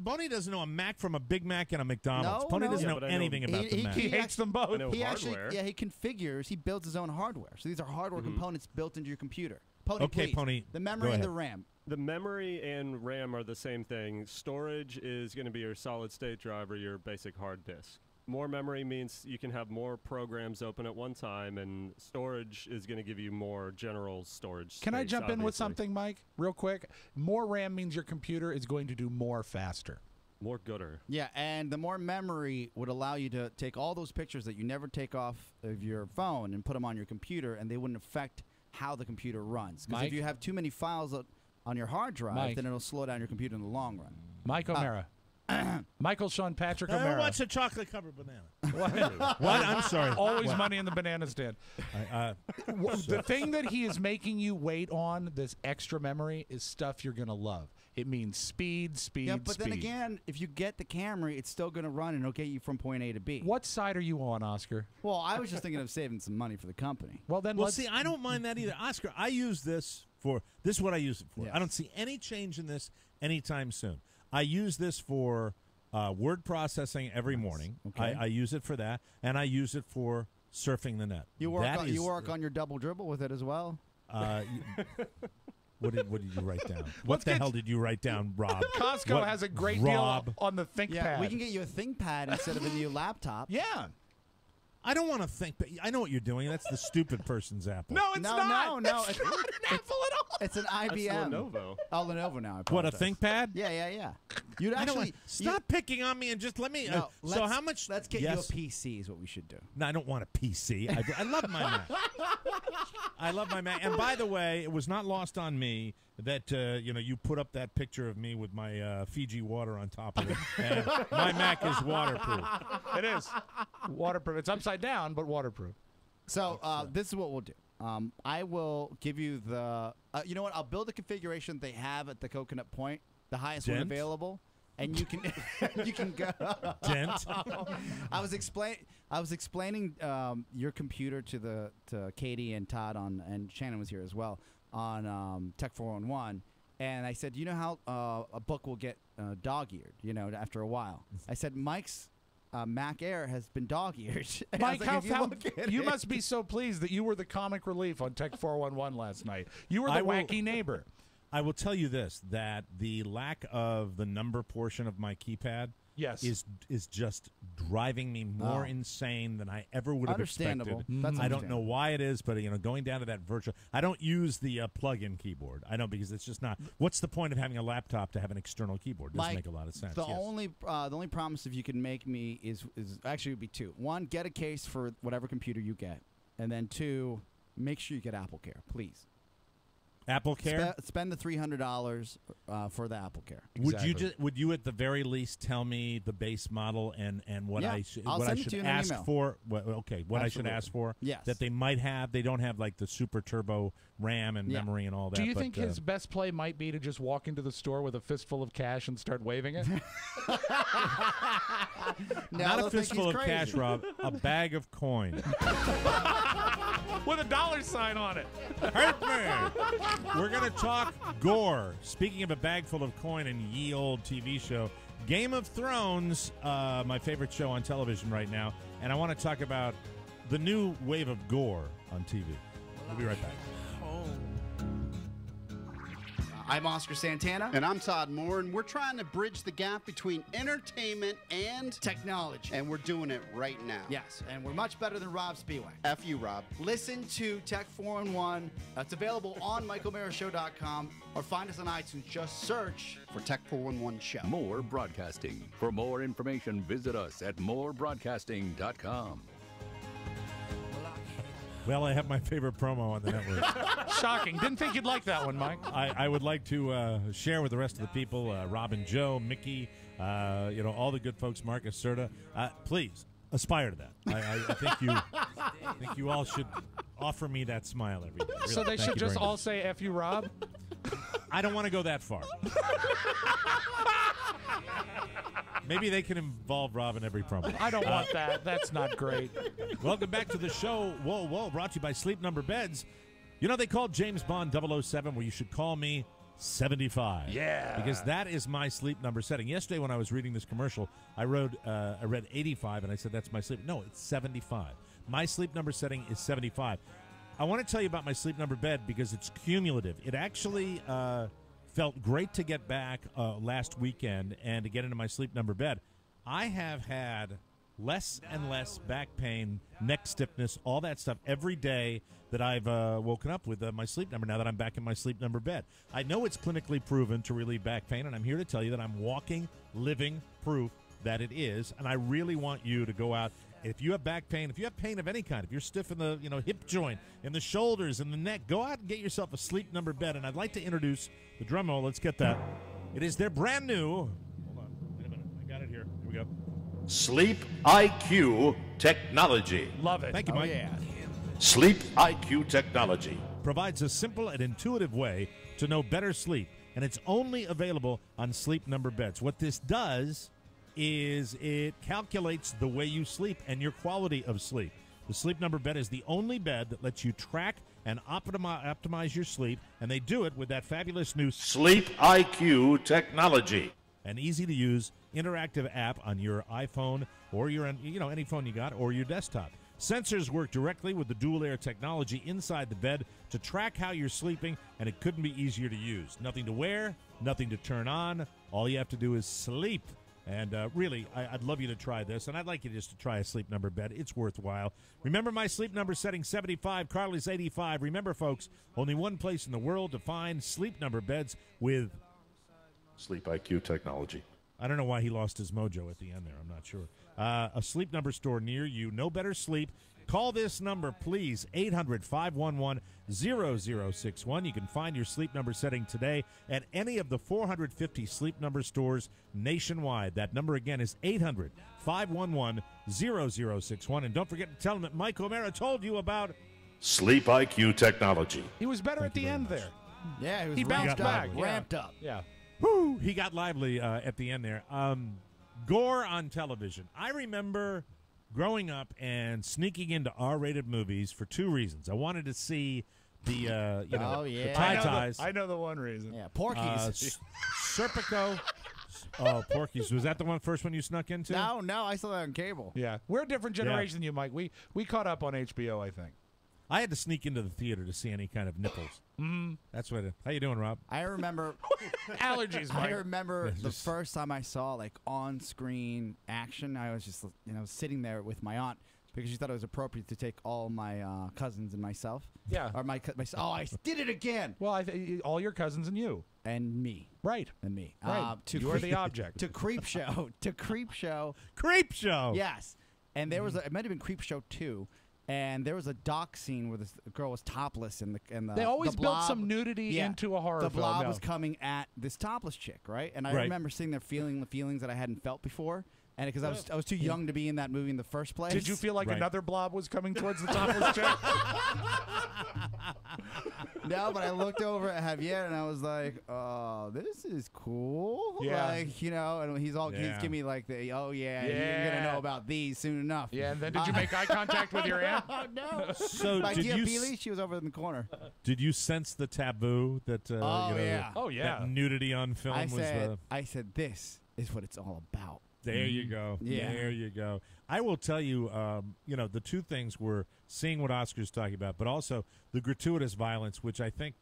Pony doesn't know a Mac from a Big Mac and a McDonald's. No, Pony no. doesn't Yeah, know but I know anything about the Mac. He hates them both. He actually, he configures. He builds his own hardware. So these are hardware components built into your computer. Pony, Okay, please. Pony, The go memory and the ahead. RAM. The memory and RAM are the same thing. Storage is going to be your solid state drive or your basic hard disk. More memory means you can have more programs open at one time, and storage is going to give you more general storage. Can I space, jump in with obviously. something, Mike, real quick? More RAM means your computer is going to do more faster. More gooder. Yeah, and the more memory would allow you to take all those pictures that you never take off of your phone and put them on your computer, and they wouldn't affect how the computer runs. Because Mike? if you have too many files on your hard drive, Mike? then it'll slow down your computer in the long run. Mike O'Mara. Michael Sean Patrick O'Mara. What's a chocolate-covered banana? What? I'm sorry. Always What? money in the banana stand. The thing that he is making you wait on, this extra memory, is stuff you're going to love. It means speed, Yeah, but speed. then again, if you get the Camry, it's still going to run and it'll get you from point A to B. What side are you on, Oscar? Well, I was just thinking of saving some money for the company. Well, then Well, let's see, I don't mind that either. Oscar, I use this for – this is what I use it for. Yes. I don't see any change in this anytime soon. I use this for word processing every morning. Okay. I use it for that, and I use it for surfing the net. You work, That on, is- you work on your double dribble with it as well? What did you write down? What the hell did you write down, Rob? Costco What- has a great Rob? deal on the ThinkPad. Yeah, we can get you a ThinkPad instead of a new laptop. Yeah. I don't want to think, but I know what you're doing. That's the stupid person's Apple. No, it's not. No, It's not an Apple at all. It's an That's IBM. Lenovo. Oh, Lenovo now. I What, a apologize. ThinkPad? Yeah. You'd I don't actually want, stop picking on me and just let me. No, so how much? Let's get yes. you a PC. Is what we should do. No, I don't want a PC. I love my Mac. I love my Mac. And by the way, it was not lost on me that you put up that picture of me with my Fiji water on top of it. And my Mac is waterproof. It is. Waterproof. It's upside down, but waterproof. So this is what we'll do. I will give you the. You know what? I'll build the configuration they have at the Coconut Point, the highest one available, and you can you can go. Dent. I was explaining your computer to Katie and Todd and Shannon was here as well on Tech 411. And I said, you know how a book will get dog-eared, after a while. I said, Mike's Mac Air has been dog-eared. Mike, you must be so pleased that you were the comic relief on Tech 411 last night. You were the wacky neighbor. I will tell you this, that the lack of the number portion of my keypad is just driving me more insane than I ever would have expected. That's I don't know why it is, but going down to that virtual, I don't use the plug-in keyboard. I don't, because it's just not. What's the point of having a laptop to have an external keyboard? It doesn't make a lot of sense. The only promise if you can make me is actually would be two. One, get a case for whatever computer you get, and then two, make sure you get AppleCare, please. Apple Care? Spend the $300 for the Apple Care. Would you at the very least tell me the base model and what I should ask for? I should ask for? Yes. That they might have. They don't have like the super turbo RAM and memory and all that. Do you think his best play might be to just walk into the store with a fistful of cash and start waving it? Not a fistful of cash, Rob. A bag of coin. With a $sign on it. Hurt me. We're going to talk gore. Speaking of a bag full of coin and ye old TV show, Game of Thrones, my favorite show on television right now, and I want to talk about the new wave of gore on TV. We'll be right back. I'm Oscar Santana. And I'm Todd Moore, and we're trying to bridge the gap between entertainment and technology. And we're doing it right now. Yes, and we're much better than Rob Spiewak. F you, Rob. Listen to Tech 411. It's available on michaelmarashow.com or find us on iTunes. Just search for Tech 411 Show. More Broadcasting. For more information, visit us at morebroadcasting.com. Well, I have my favorite promo on the network. Shocking. Didn't think you'd like that one, Mike. I would like to share with the rest of the people, Rob and Joe, Mickey, all the good folks, Marcus Serta. Please aspire to that. I think you all should offer me that smile every day. Really. So they should just all say "F you, Rob." I don't want to go that far. Maybe they can involve Rob in every promo. I don't want that. That's not great. Welcome back to the show. Whoa, whoa, brought to you by Sleep Number Beds. They called James Bond 007 where you should call me 75. Yeah. Because that is my sleep number setting. Yesterday when I was reading this commercial, I read 85, and I said, that's my sleep. No, it's 75. My sleep number setting is 75. I want to tell you about my Sleep Number bed because it's cumulative. It actually felt great to get back last weekend and to get into my Sleep Number bed. I have had less and less back pain, neck stiffness, all that stuff every day that I've woken up with my Sleep Number now that I'm back in my Sleep Number bed. I know it's clinically proven to relieve back pain, and I'm here to tell you that I'm walking, living proof that it is, and I really want you to go out. If you have back pain, if you have pain of any kind, if you're stiff in the hip joint, in the shoulders, in the neck, go out and get yourself a Sleep Number bed. And I'd like to introduce the drum roll. Let's get that. It is their brand new. Hold on. Wait a minute. I got it here. Here we go. Sleep IQ Technology. Love it. Thank you, Mike. Oh, yeah. Sleep IQ Technology provides a simple and intuitive way to know better sleep, and it's only available on Sleep Number beds. What this does is it calculates the way you sleep and your quality of sleep. The Sleep Number bed is the only bed that lets you track and optimize your sleep, and they do it with that fabulous new Sleep IQ Technology. An easy-to-use interactive app on your iPhone or your any phone you got or your desktop. Sensors work directly with the dual-air technology inside the bed to track how you're sleeping, and it couldn't be easier to use. Nothing to wear, nothing to turn on. All you have to do is sleep. And really, I'd love you to try this, and I'd like you just to try a Sleep Number bed. It's worthwhile. Remember my Sleep Number setting, 75. Carly's 85. Remember, folks, only one place in the world to find Sleep Number beds with Sleep IQ Technology. I don't know why he lost his mojo at the end there. I'm not sure. A Sleep Number store near you. No better sleep. Call this number, please, 800-511-0061. You can find your Sleep Number setting today at any of the 450 Sleep Number stores nationwide. That number again is 800-511-0061. And don't forget to tell them that Mike O'Mara told you about Sleep IQ Technology. He was better at the end there. Yeah, He bounced back. Ramped up. Yeah. Woo! He got lively at the end there. Gore on television. I remember growing up and sneaking into R-rated movies for two reasons. I wanted to see the the tie-ties. I know the one reason. Yeah, Porky's. Serpico. Oh, Porky's. Was that the first one you snuck into? No, I saw that on cable. Yeah, we're a different generation than you, Mike. We caught up on HBO, I think. I had to sneak into the theater to see any kind of nipples. That's what. How you doing, Rob? I remember allergies. Mike. I remember the first time I saw like on-screen action. I was just sitting there with my aunt because she thought it was appropriate to take all my cousins and myself. Yeah. Or oh, I did it again. Well, all your cousins and you. And me. Right. And me. Right. You are the object. To Creep Show. Creep Show. Yes. And there was it might have been Creep Show 2. And there was a dock scene where this girl was topless and they always the built blob, some nudity into a horror film. The blob was coming at this topless chick, right? And I remember sitting there feeling the feelings that I hadn't felt before. And because I was too young to be in that movie in the first place. Did you feel like another blob was coming towards the topless chick? No, but I looked over at Javier and I was like, "Oh, this is cool." Yeah. Like, and he's giving me like the, "Oh yeah, you're gonna know about these soon enough." Yeah. And then did you make eye contact with your aunt? No. So like did you? Beely, she was over in the corner. Did you sense the taboo that? That nudity on film I said, "This is what it's all about." There you go. Yeah. There you go. I will tell you, the two things were seeing what Oscar's talking about, but also the gratuitous violence, which I think,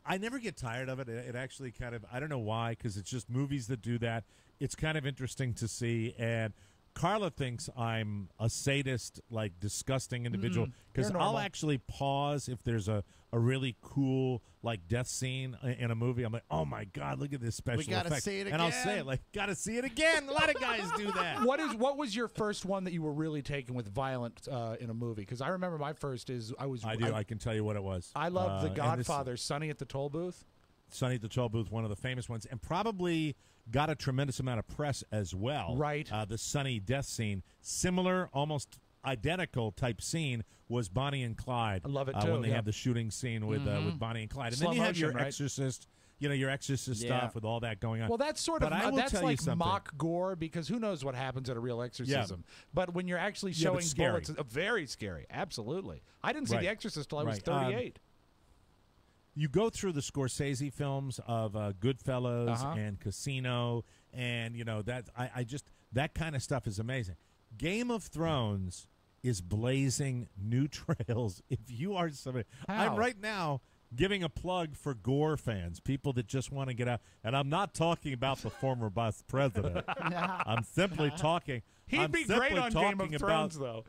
I never get tired of it. It actually kind of, I don't know why, because it's just movies that do that. It's kind of interesting to see. And Carla thinks I'm a sadist, like disgusting individual, because I'll actually pause if there's a really cool like death scene in a movie. I'm like, oh my god, look at this special effect. We gotta see it again. And I'll say it like, gotta see it again. A lot of guys do that. What was your first one that you were really taken with violent in a movie? Because I remember my first I can tell you what it was. I love The Godfather, Sonny at the Toll Booth. Sonny at the Toll Booth, one of the famous ones, and probably got a tremendous amount of press as well. Right. The Sonny death scene, similar, almost identical type scene was Bonnie and Clyde. I love it too. When they had the shooting scene with Bonnie and Clyde, and Slow then you have motion, your Exorcist. Your Exorcist stuff with all that going on. Well, that's sort of that's like mock gore because who knows what happens at a real exorcism. Yeah. But when you're actually showing bullets, very scary. Absolutely. I didn't see The Exorcist till I was 38. You go through the Scorsese films of Goodfellas and Casino, and that kind of stuff is amazing. Game of Thrones is blazing new trails. If you are somebody, I'm right now giving a plug for gore fans, people that just want to get out. And I'm not talking about the former vice president. I'm simply talking. He'd be great on Game of Thrones, though.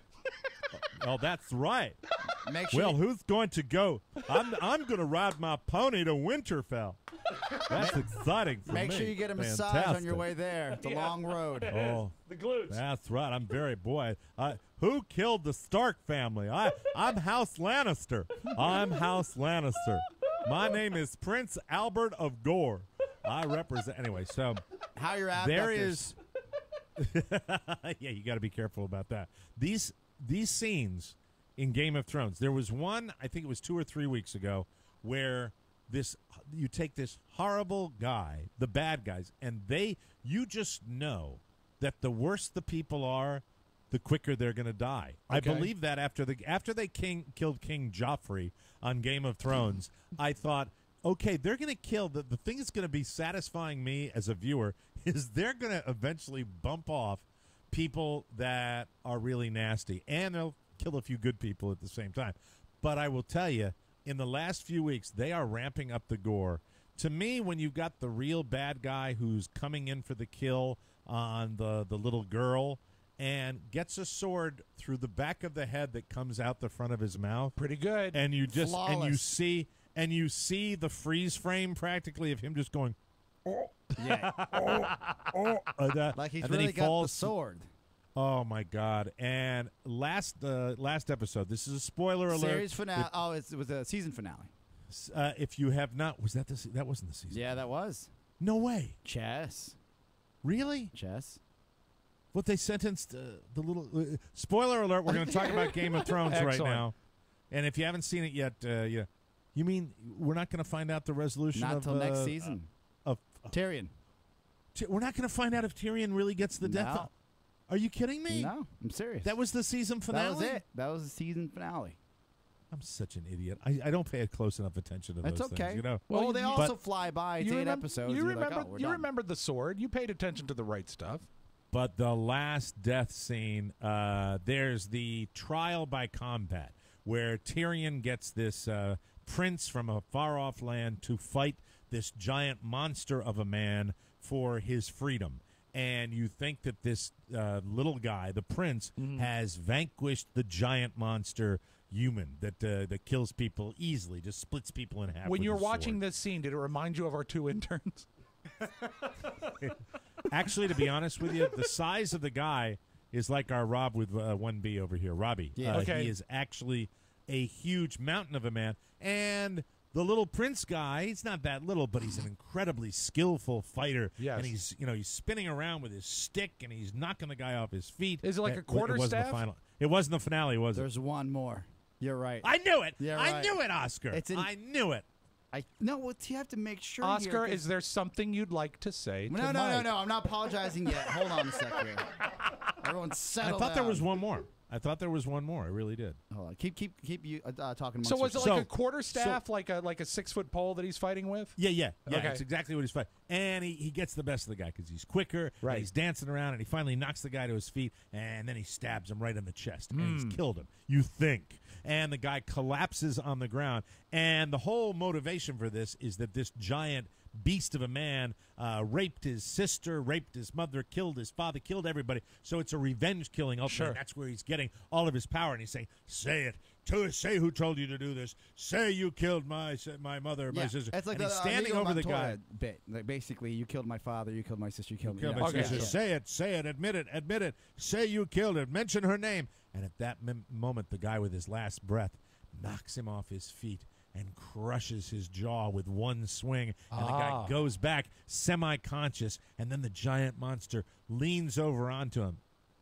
Oh, that's right. Sure who's going to go? I'm going to ride my pony to Winterfell. That's exciting for me. Make sure you get a massage on your way there. It's a long road. Oh, the glutes. That's right. I'm very who killed the Stark family? I'm House Lannister. I'm House Lannister. My name is Prince Albert of Gore. I represent anyway. So how your there is. Yeah, you got to be careful about that. These scenes in Game of Thrones. There was one, I think it was 2 or 3 weeks ago, where you take this horrible guy, the bad guys, and you just know that the worse the people are, the quicker they're going to die. Okay. I believe that after they killed King Joffrey on Game of Thrones, I thought, okay, they're going to kill the thing that's going to be satisfying me as a viewer is they're going to eventually bump off people that are really nasty, and they'll kill a few good people at the same time. But I will tell you, in the last few weeks, they are ramping up the gore. To me, when you've got the real bad guy who's coming in for the kill on the little girl and gets a sword through the back of the head that comes out the front of his mouth, pretty good. And you see the freeze frame practically of him just going, yeah, like he's really got the sword. Oh my God! And last episode, this is a spoiler alert. Series finale. It was a season finale. If you have not, was that that wasn't the season? Yeah, that was. No way. Chess. Really? Chess. What they sentenced the little spoiler alert. We're going to talk about Game of Thrones right now. And if you haven't seen it yet, you mean we're not going to find out the resolution Not of till next season. Of Tyrion. We're not going to find out if Tyrion really gets the death. No. Are you kidding me? No, I'm serious. That was the season finale? That was it. That was the season finale. I'm such an idiot. I don't pay close enough attention to That's those okay. things. You know? Well, they also fly by. It's 8 episodes. You and you're remember? like, oh, we're You done. remembered the sword. You paid attention to the right stuff. But the last death scene, there's the trial by combat, where Tyrion gets this prince from a far-off land to fight this giant monster of a man for his freedom. And you think that this little guy, the prince, has vanquished the giant monster human that kills people easily, just splits people in half. When with you were his watching sword. this scene, did it remind you of our 2 interns? Actually, to be honest with you, the size of the guy is like our Rob with 1B over here, Robbie. Yeah. Okay. He is actually a huge mountain of a man. And the little prince guy, he's not that little, but he's an incredibly skillful fighter. Yes. And he's spinning around with his stick, and he's knocking the guy off his feet. Is it like a quarterstaff? It wasn't the finale, was it? There's one more. You're right. I knew it. You're I right. knew it, Oscar. I knew it. No, you have to make sure. Oscar, here, is there something you'd like to say? No, to no, Mike? no. I'm not apologizing yet. Hold on a second. Here. Everyone, settle I thought there down. was one more. I really did. Hold on. Keep you talking. So was it like a quarter so- staff, like a 6-foot pole that he's fighting with? Yeah. Okay. That's exactly what he's fighting. And he gets the best of the guy because he's quicker. Right. And he's dancing around, and he finally knocks the guy to his feet, and then he stabs him right in the chest, and he's killed him. You think. And the guy collapses on the ground. And the whole motivation for this is that this giant beast of a man raped his sister, raped his mother, killed his father, killed everybody. So it's a revenge killing ultimately. Sure. And that's where he's getting all of his power. And he's saying, say it. Say who told you to do this. Say you killed my mother, my sister. It's like and the he's standing over the guy. bit. Like basically, you killed my father, you killed my sister, you killed me. Kill Yeah. my Okay. sister. Yeah. Say it, admit it. Say you killed her. Mention her name. And at that moment, the guy with his last breath knocks him off his feet and crushes his jaw with one swing. And the guy goes back semi-conscious, and then the giant monster leans over onto him,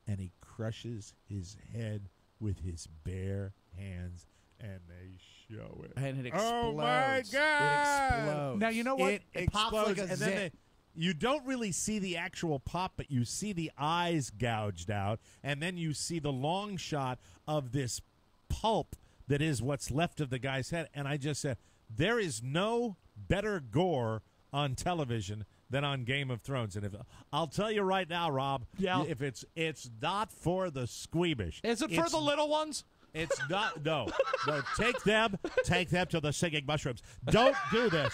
and he crushes his head with his bare hands. And they show it. And it explodes. Oh, my God. It explodes. Now, you know what? It pops like a and then zit. you don't really see the actual pop, but you see the eyes gouged out, and then you see the long shot of this pulp that is what's left of the guy's head. And I just said, there is no better gore on television than on Game of Thrones. And I'll tell you right now, Rob, if it's not for the squeamish. Is it for the little ones? It's not. No. Take them to the singing mushrooms. Don't do this.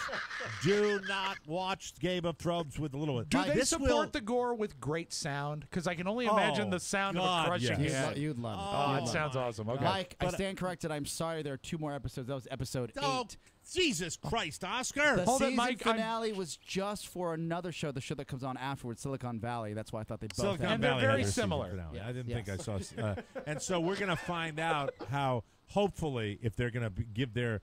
Do not watch Game of Thrones with the little ones. Do they support the gore with great sound? Because I can only imagine the sound of a crushing head. You'd love it. Oh, it sounds awesome. Okay. Mike, I stand corrected. I'm sorry. There are 2 more episodes. That was episode 8. Jesus Christ, Oscar! The Hold it, season Mike, finale was just for another show, the show that comes on afterwards, Silicon Valley. That's why I thought they both Silicon had. And they're Valley very had their season similar. finale. Yes. I didn't Yes. think I saw. And so we're going to find out how, hopefully, if they're going to give their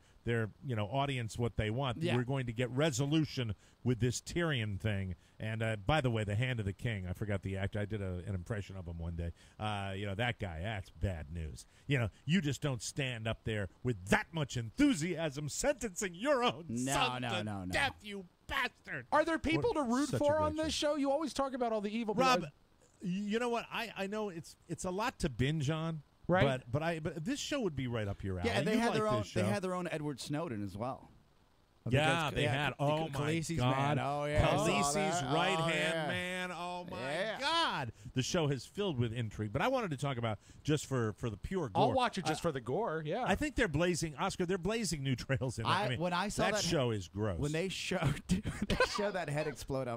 audience what they want, Yeah. we're going to get resolution with this Tyrion thing. And by the way, the Hand of the King, I forgot the actor. I did an impression of him one day. That guy, that's bad news. You just don't stand up there with that much enthusiasm sentencing your own son to death, you bastard. Are there people to root Such a for great on this show? You always talk about all the evil. Rob, you know what? I know it's a lot to binge on, right? But this show would be right up your alley. Yeah, and they You had like their own. this show. They had their own Edward Snowden as well. Yeah, they had. Oh my Khaleesi's God! man. Oh yeah, Khaleesi's right Oh, hand yeah. man. Oh my Yeah. God! The show is filled with intrigue. But I wanted to talk about just for the pure gore. I'll watch it just for the gore. Yeah, I think they're blazing, Oscar. They're blazing new trails in it. When I saw that show is gross. When they showed that head explode,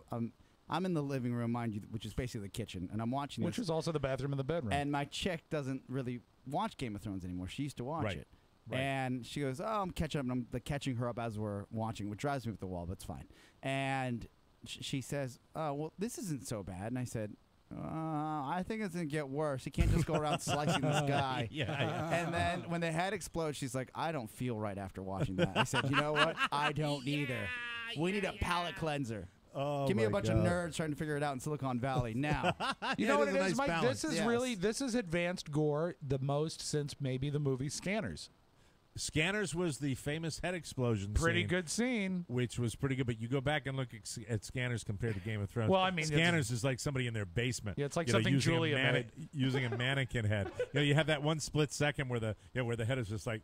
I'm in the living room, mind you, which is basically the kitchen, and I'm watching which this. was also the bathroom and the bedroom. And my chick doesn't really watch Game of Thrones anymore. She used to watch it. Right. And she goes, "Oh, I'm catching up," and I'm catching her up as we're watching, which drives me up the wall, but it's fine. And she says, "Oh, well, this isn't so bad." And I said, "I think it's gonna get worse. You can't just go around slicing this guy." Yeah. And then when the head explodes, she's like, "I don't feel right after watching that." I said, "You know what? I don't either. We need a palate cleanser." Oh, Give me a my bunch God. of nerds trying to figure it out in Silicon Valley now. You know what it is a is, nice Mike? balance. This is really this is advanced gore the most since maybe the movie Scanners. Scanners was the famous head explosion Pretty scene, good scene. which was pretty good. But you go back and look at Scanners compared to Game of Thrones. Well, I mean, Scanners is like somebody in their basement. Yeah, it's like you know, something using Julia made. using a mannequin head. You know, you have that one split second where the head is just like.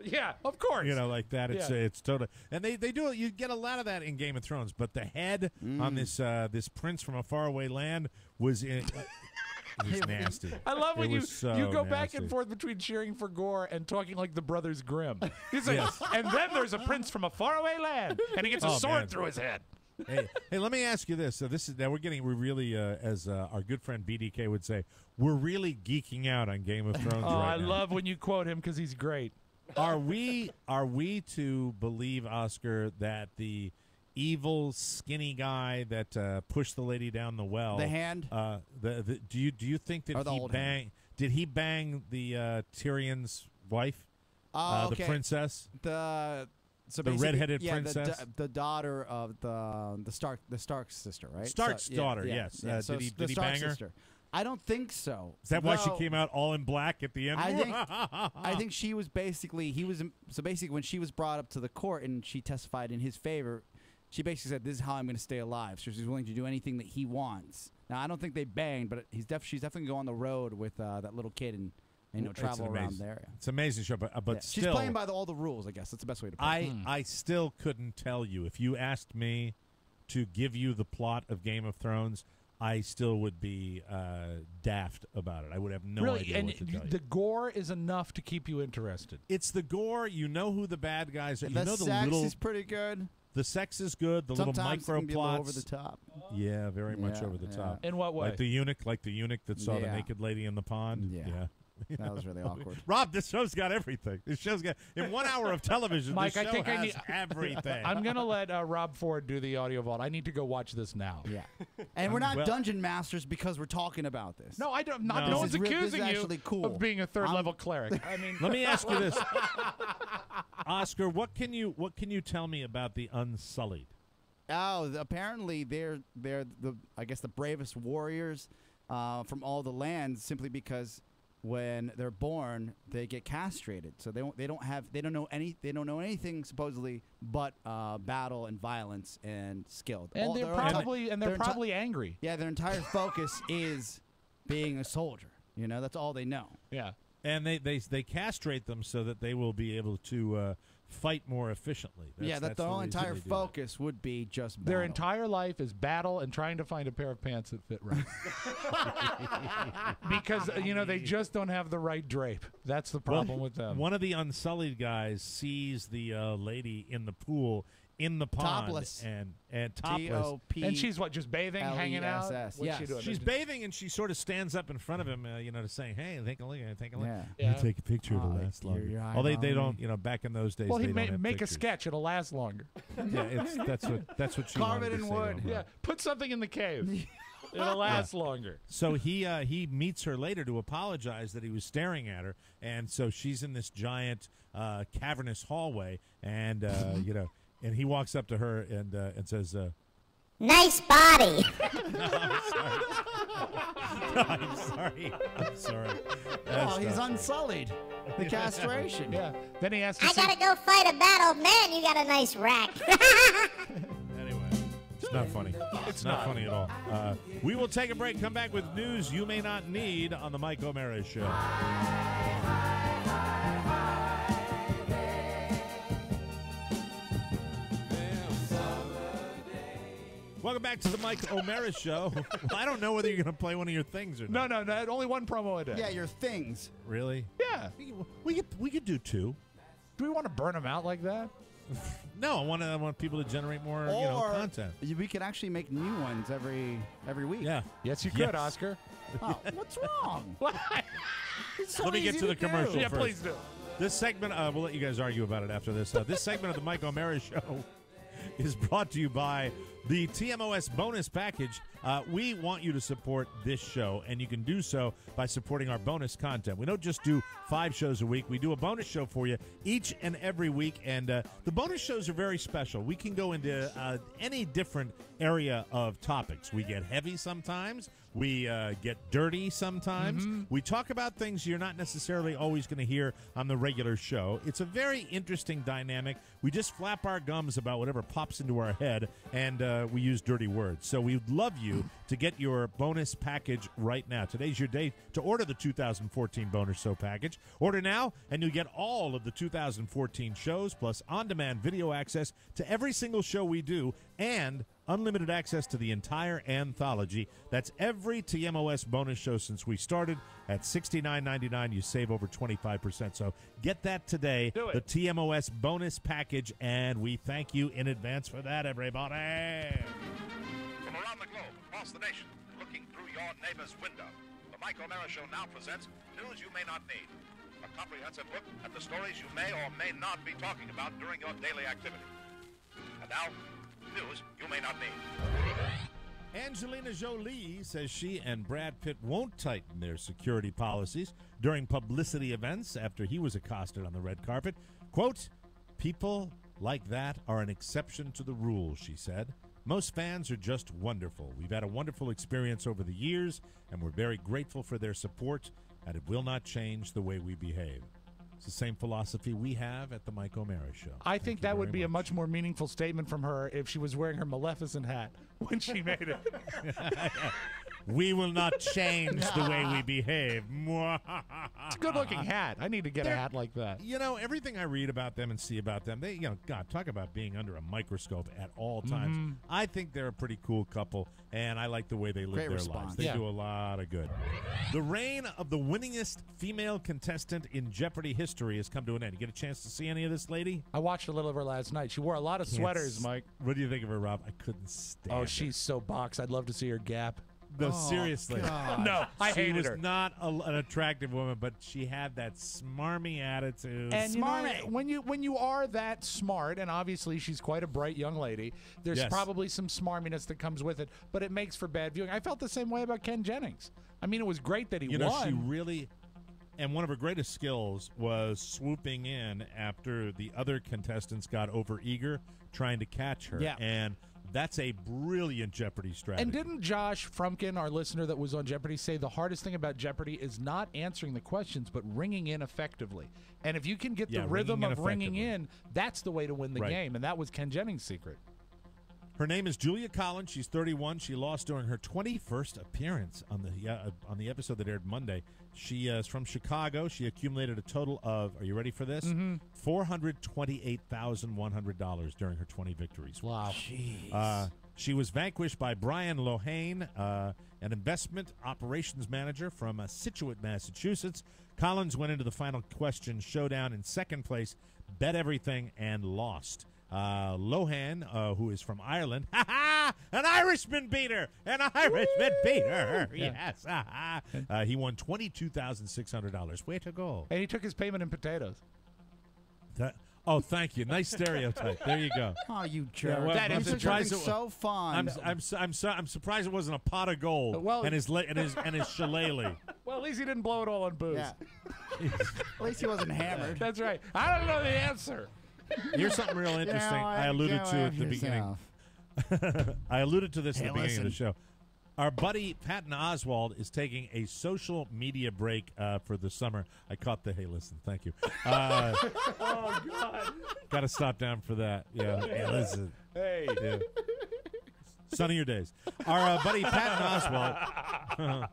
Yeah, of course. You know, like that. Yeah. It's total. And they do it. You get a lot of that in Game of Thrones. But the head on this prince from a faraway land was in. It was nasty. I love when you go back nasty. and forth between cheering for Gore and talking like the Brothers Grimm. He's like, Yes. and then there's a prince from a faraway land, and he gets a Oh, sword man. through his head. Hey, let me ask you this. So we're really, as our good friend BDK would say, we're really geeking out on Game of Thrones right I now. love when you quote him because he's great. Are we to believe, Oscar, that the evil skinny guy that pushed the lady down the well, The Hand? Do you think that Or the he old bang? Did he bang the Tyrion's wife, Okay. the princess? The The redheaded princess? the daughter of the Stark sister, right? Stark's daughter, yes. So Did the he Stark bang her? sister. I don't think so. Is that why she Though, came out all in black at the end? I think she was basically when she was brought up to the court and she testified in his favor, she basically said, "This is how I'm going to stay alive." So she's willing to do anything that he wants. Now I don't think they banged, but she's definitely going on the road with that little kid and travel around the area. It's an amazing show, but Yeah. still, she's playing by all the rules. I guess that's the best way to put it. I still couldn't tell you if you asked me to give you the plot of Game of Thrones. I still would be daft about it. I would have no idea and what to tell you. the gore is enough to keep you interested. It's the gore. You know who the bad guys are. You The know the sex little. is pretty good. The sex is good. The Sometimes little it micro can be a little plots over the top. Yeah, very much Yeah, over the yeah. top. In what way? Like the eunuch that saw the Yeah. naked lady in the pond. Yeah. That was really awkward. Rob, this show's got everything. This show's got in 1 hour of television. Mike, this I show think has I need everything. I'm gonna let Rob Ford do the audio vault. I need to go watch this now. Yeah, and we're not Well- dungeon masters because we're talking about this. No, I don't. Not, No. no one's This is accusing you actually cool. of being a third level cleric. I mean, Let me ask you this, Oscar. What can you tell me about the Unsullied? Oh, apparently they're the I guess the bravest warriors from all the lands simply because when they're born they get castrated, so they don't know anything supposedly but battle and violence and skill. and they're probably angry. Yeah, their entire focus is being a soldier. You know, that's all they know. Yeah. And they castrate them so that they will be able to fight more efficiently. That's the whole entire focus would be just battle. Their entire life is battle and trying to find a pair of pants that fit right. Because they just don't have the right drape. That's the problem with them. One of the Unsullied guys sees the lady in the pool in the pond Topless. and topless. T-O-P. And she's what, just bathing, hanging out? L-E-S-S. What's she Yes. doing? She's bathing and she sort of stands up in front of him, to say, "Hey, take a look, take a look." Yeah. Yeah. Take a picture to Oh, last your longer. eye Oh, they on don't. Back in those days, Well, they he don't have make a pictures. sketch. It'll last longer. Yeah, that's what she Carve wanted it to in say wood. to him. Yeah, put something in the cave. It'll last longer. So he meets her later to apologize that he was staring at her, and so she's in this giant cavernous hallway, and and he walks up to her and says, Nice body. I'm sorry. Oh, he's unsullied. The castration. Yeah. Then he asks. I gotta go fight a battle. Man, you got a nice rack. Anyway, it's not funny. It's not funny at all. We will take a break, come back with news you may not need on the Mike O'Mara Show. Welcome back to the Mike O'Mara Show. Well, I don't know whether you're going to play one of your things or not. No. Only one promo a day. Yeah, your things. Really? Yeah. We could do two. Do we want to burn them out like that? No, I want people to generate more content. We could actually make new ones every week. Yeah. Yes, you could, Oscar. Oh, what's wrong? It's so Let me get easy to the do. commercial Yeah, first. please do. This segment, we'll let you guys argue about it after this. This segment of the Mike O'Mara Show is brought to you by the TMOS bonus package. We want you to support this show, and you can do so by supporting our bonus content. We don't just do 5 shows a week. We do a bonus show for you each and every week, and the bonus shows are very special. We can go into any different area of topics. We get heavy sometimes. We get dirty sometimes. Mm-hmm. We talk about things you're not necessarily always going to hear on the regular show. It's a very interesting dynamic. We just flap our gums about whatever pops into our head, and we use dirty words. So we'd love you to get your bonus package right now. Today's your day to order the 2014 Bonus Show package. Order now, and you'll get all of the 2014 shows, plus on-demand video access to every single show we do, and unlimited access to the entire anthology. That's every TMOS bonus show since we started. At $69.99, you save over 25%. So get that today, the TMOS bonus package, and we thank you in advance for that, everybody. From around the globe, across the nation, looking through your neighbor's window, the Mike O'Mara Show now presents news you may not need. A comprehensive look at the stories you may or may not be talking about during your daily activity. And now, news you may not need. Angelina Jolie says she and Brad Pitt won't tighten their security policies during publicity events after he was accosted on the red carpet. Quote, "People like that are an exception to the rule," she said. "Most fans are just wonderful. We've had a wonderful experience over the years, and we're very grateful for their support, and it will not change the way we behave." It's the same philosophy we have at the Mike O'Mara Show. I think that would be a much more meaningful statement from her if she was wearing her Maleficent hat when she made it. We will not change the way we behave. It's a good-looking hat. I need to get a hat like that. You know, everything I read about them and see about them, they, God, talk about being under a microscope at all times. Mhm. I think they're a pretty cool couple, and I like the way they live Great their response. lives. They Yeah. do a lot of good. The reign of the winningest female contestant in Jeopardy history has come to an end. You get a chance to see any of this lady? I watched a little of her last night. She wore a lot of sweaters, Mike. What do you think of her, Rob? I couldn't stand Oh, her. she's so boxed. I'd love to see her gap. No, seriously. No, I she hated was her. not an attractive woman, but she had that smarmy attitude. And you know, when you are that smart, and obviously she's quite a bright young lady, there's Yes. probably some smarminess that comes with it, but it makes for bad viewing. I felt the same way about Ken Jennings. I mean, it was great that he You know, won. she really, and one of her greatest skills was swooping in after the other contestants got overeager trying to catch her. Yeah. And that's a brilliant Jeopardy strategy. And didn't Josh Frumkin, our listener that was on Jeopardy, say the hardest thing about Jeopardy is not answering the questions, but ringing in effectively? And if you can get the rhythm of ringing in, that's the way to win the game. And that was Ken Jennings' secret. Her name is Julia Collins. She's 31. She lost during her 21st appearance on the episode that aired Monday. She is from Chicago. She accumulated a total of, are you ready for this? $428,100 during her 20 victories. Wow. She was vanquished by Brian Lohane, an investment operations manager from Scituate, Massachusetts. Collins went into the final question showdown in second place, bet everything, and lost. Lohan, who is from Ireland, an Irishman beat her! An Irishman beat her! Yes! He won $22,600. Way to go. And he took his payment in potatoes. Oh, thank you. Nice stereotype. There you go. Oh, you jerk. Yeah, well, That I'm is surprised so fun. I'm surprised it wasn't a pot of gold and his shillelagh. Well, at least he didn't blow it all on booze. Yeah. At least he wasn't hammered. That's right. I don't know the answer. Here's something real interesting. I alluded to at the beginning. I alluded to this at the beginning of the show. Our buddy Patton Oswalt is taking a social media break for the summer. I caught the hey, listen, thank you. Oh, God. Got to stop down for that. Yeah, hey, listen. Hey. Yeah. Sunnier days. Our buddy Patton Oswalt,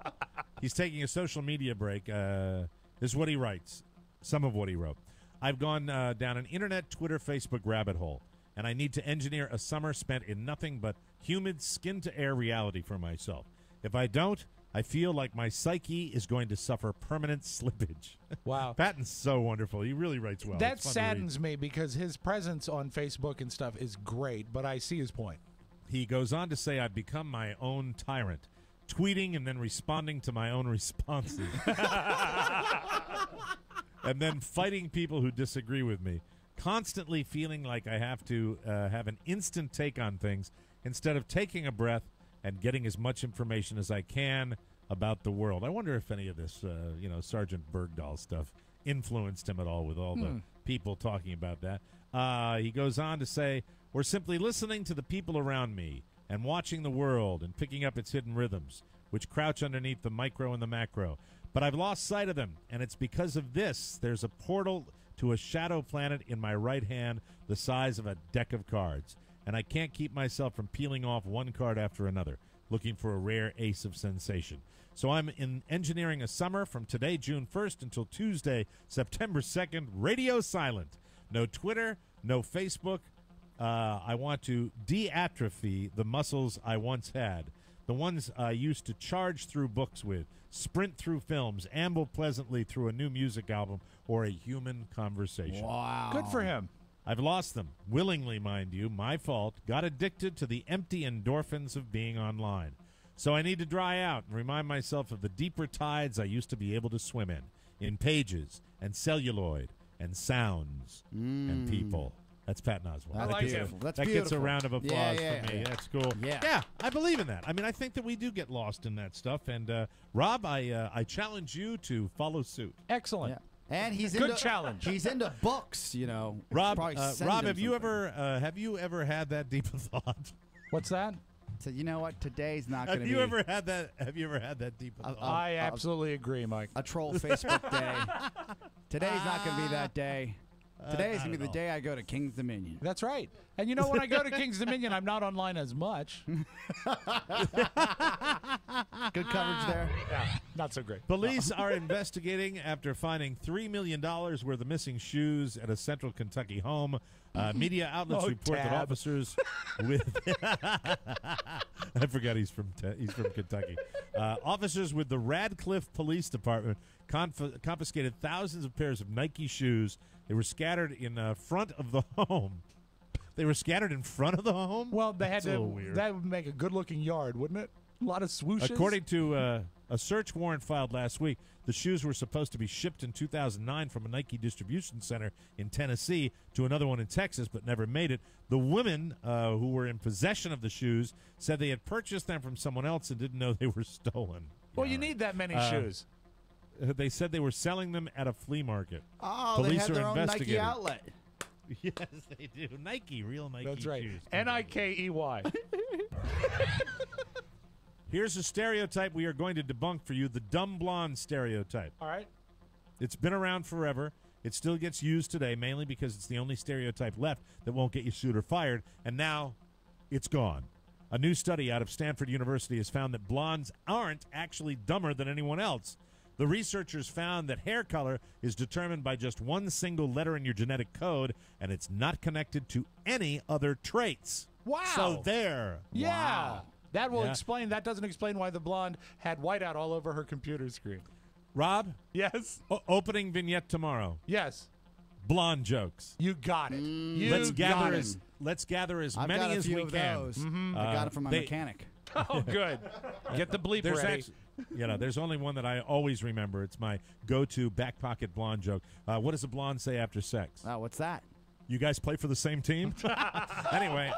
he's taking a social media break. This is what he writes. Some of what he wrote. I've gone down an internet, Twitter, Facebook rabbit hole, and I need to engineer a summer spent in nothing but humid, skin-to-air reality for myself. If I don't, I feel like my psyche is going to suffer permanent slippage. Wow. Patton's so wonderful. He really writes well. That It's fun to read. saddens me because his presence on Facebook and stuff is great, but I see his point. He goes on to say, I've become my own tyrant, tweeting and then responding to my own responses. And then fighting people who disagree with me, constantly feeling like I have to have an instant take on things instead of taking a breath and getting as much information as I can about the world. I wonder if any of this, Sergeant Bergdahl stuff influenced him at all with all the people talking about that. He goes on to say, we're simply listening to the people around me and watching the world and picking up its hidden rhythms. which crouch underneath the micro and the macro. But I've lost sight of them, and it's because of this. There's a portal to a shadow planet in my right hand the size of a deck of cards, and I can't keep myself from peeling off one card after another, looking for a rare ace of sensation. So I'm engineering a summer from today, June 1st, until Tuesday, September 2nd, radio silent. No Twitter, no Facebook. I want to de-atrophy the muscles I once had, the ones I used to charge through books with, sprint through films, amble pleasantly through a new music album, or a human conversation. Wow. Good for him. I've lost them, willingly, mind you, my fault, got addicted to the empty endorphins of being online. So I need to dry out and remind myself of the deeper tides I used to be able to swim in pages and celluloid and sounds and people. That's Patton Oswalt. I like it. That's that gets a beautiful. round of applause Yeah, for me. yeah. That's cool. Yeah. I believe in that. I mean, I think that we do get lost in that stuff. And Rob, I challenge you to follow suit. Excellent. Yeah. And he's Good into challenge. He's into books, you know. Rob, Probably send Rob, him have you something. ever had that deep of thought? What's that? So you know what? Today's not going to be. Have you ever had that deep of thought? I absolutely agree, Mike. A troll Facebook day. Today's not going to be that day. Today is going to be the day I go to King's Dominion. That's right. And you know, when I go to King's Dominion, I'm not online as much. Good coverage there. Yeah, not so great. Police are investigating after finding $3 million worth of missing shoes at a central Kentucky home. Media outlets report that officers with I forgot he's from Kentucky. Officers with the Radcliffe Police Department confiscated thousands of pairs of Nike shoes. They were scattered in front of the home. They were scattered in front of the home? Well, they had That's a little weird. That would make a good-looking yard, wouldn't it? A lot of swooshes. According to a search warrant filed last week, the shoes were supposed to be shipped in 2009 from a Nike distribution center in Tennessee to another one in Texas, but never made it. The women who were in possession of the shoes said they had purchased them from someone else and didn't know they were stolen. Well, you need that many shoes. They said they were selling them at a flea market. Oh, Police they had are their own Nike investigating. outlet. Yes, they do. Nike, real Nike That's right. shoes. Nikey. Here's a stereotype we are going to debunk for you, the dumb blonde stereotype. All right. It's been around forever. It still gets used today, mainly because it's the only stereotype left that won't get you sued or fired, and now it's gone. A new study out of Stanford University has found that blondes aren't actually dumber than anyone else. The researchers found that hair color is determined by just one single letter in your genetic code, and it's not connected to any other traits. Wow. So there. Yeah. Wow. That will explain. That doesn't explain why the blonde had whiteout all over her computer screen. Rob? Yes. Opening vignette tomorrow. Yes. Blonde jokes. You got it. Let's gather as I've many got a as few we of can. those. I got it from my mechanic. Oh, good. Get the bleep There's ready. There's only one that I always remember. It's my go-to back pocket blonde joke. What does a blonde say after sex? What's that? You guys play for the same team? Anyway,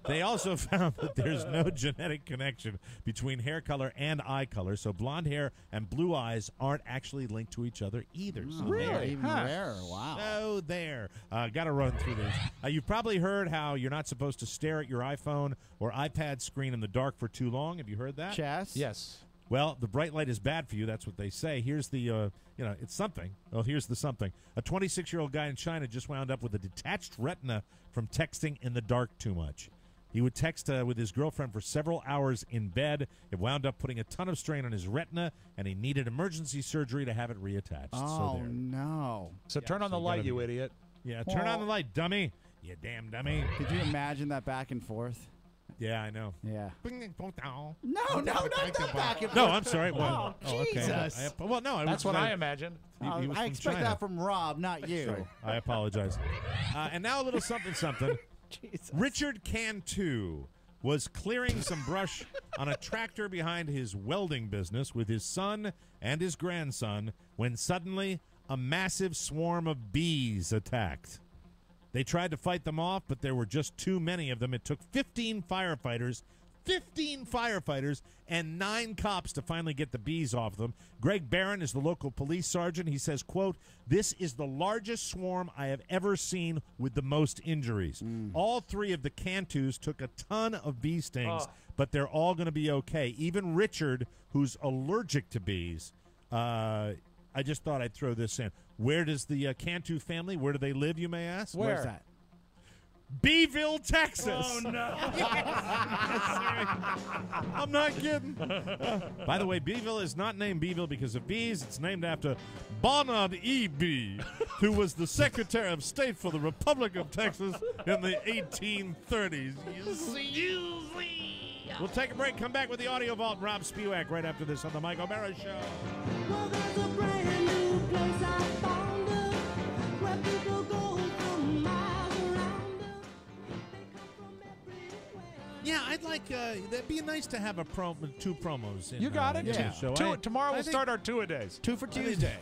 they also found that there's no genetic connection between hair color and eye color, so blonde hair and blue eyes aren't actually linked to each other either. So Really? Even rarer. Wow. So there. Got to run through these. You've probably heard how you're not supposed to stare at your iPhone or iPad screen in the dark for too long. Have you heard that? Chess? Yes. Well, the bright light is bad for you. That's what they say. Here's the, it's something. Well, here's the something. A 26-year-old guy in China just wound up with a detached retina from texting in the dark too much. He would text with his girlfriend for several hours in bed. It wound up putting a ton of strain on his retina, and he needed emergency surgery to have it reattached. Oh, so there. no. So turn on the light, you idiot. Yeah, turn on the light, dummy. You damn dummy. Could you imagine that back and forth? Yeah, I know. Yeah. No, not back and forth. No, I'm sorry. Well, okay. Jesus. Well, no, That's what I imagined. He was I from expect China. that from Rob, not you. Sorry. I apologize. And now a little something. Jesus. Richard Cantu was clearing some brush on a tractor behind his welding business with his son and his grandson when suddenly a massive swarm of bees attacked. They tried to fight them off, but there were just too many of them. It took 15 firefighters, and 9 cops to finally get the bees off them. Greg Barron is the local police sergeant. He says, quote, "This is the largest swarm I have ever seen with the most injuries. All 3 of the Cantus took a ton of bee stings, but they're all going to be okay. Even Richard, who's allergic to bees. I just thought I'd throw this in. Where does the Cantu family, where do they live, you may ask? Where's that? Beeville, Texas. Oh, no. I'm not kidding. By the way, Beeville is not named Beeville because of bees. It's named after Barnard E. Bee, who was the Secretary of State for the Republic of Texas in the 1830s. You see? We'll take a break, come back with the Audio Vault. Rob Spewak right after this on the Mike O'Mara Show. Well, there's a brand new place I found where people go from miles around. Yeah, I'd like, that'd be nice to have two promos. In, You got it. in the show. Tomorrow we'll start our two-a-days. 2 for Tuesday.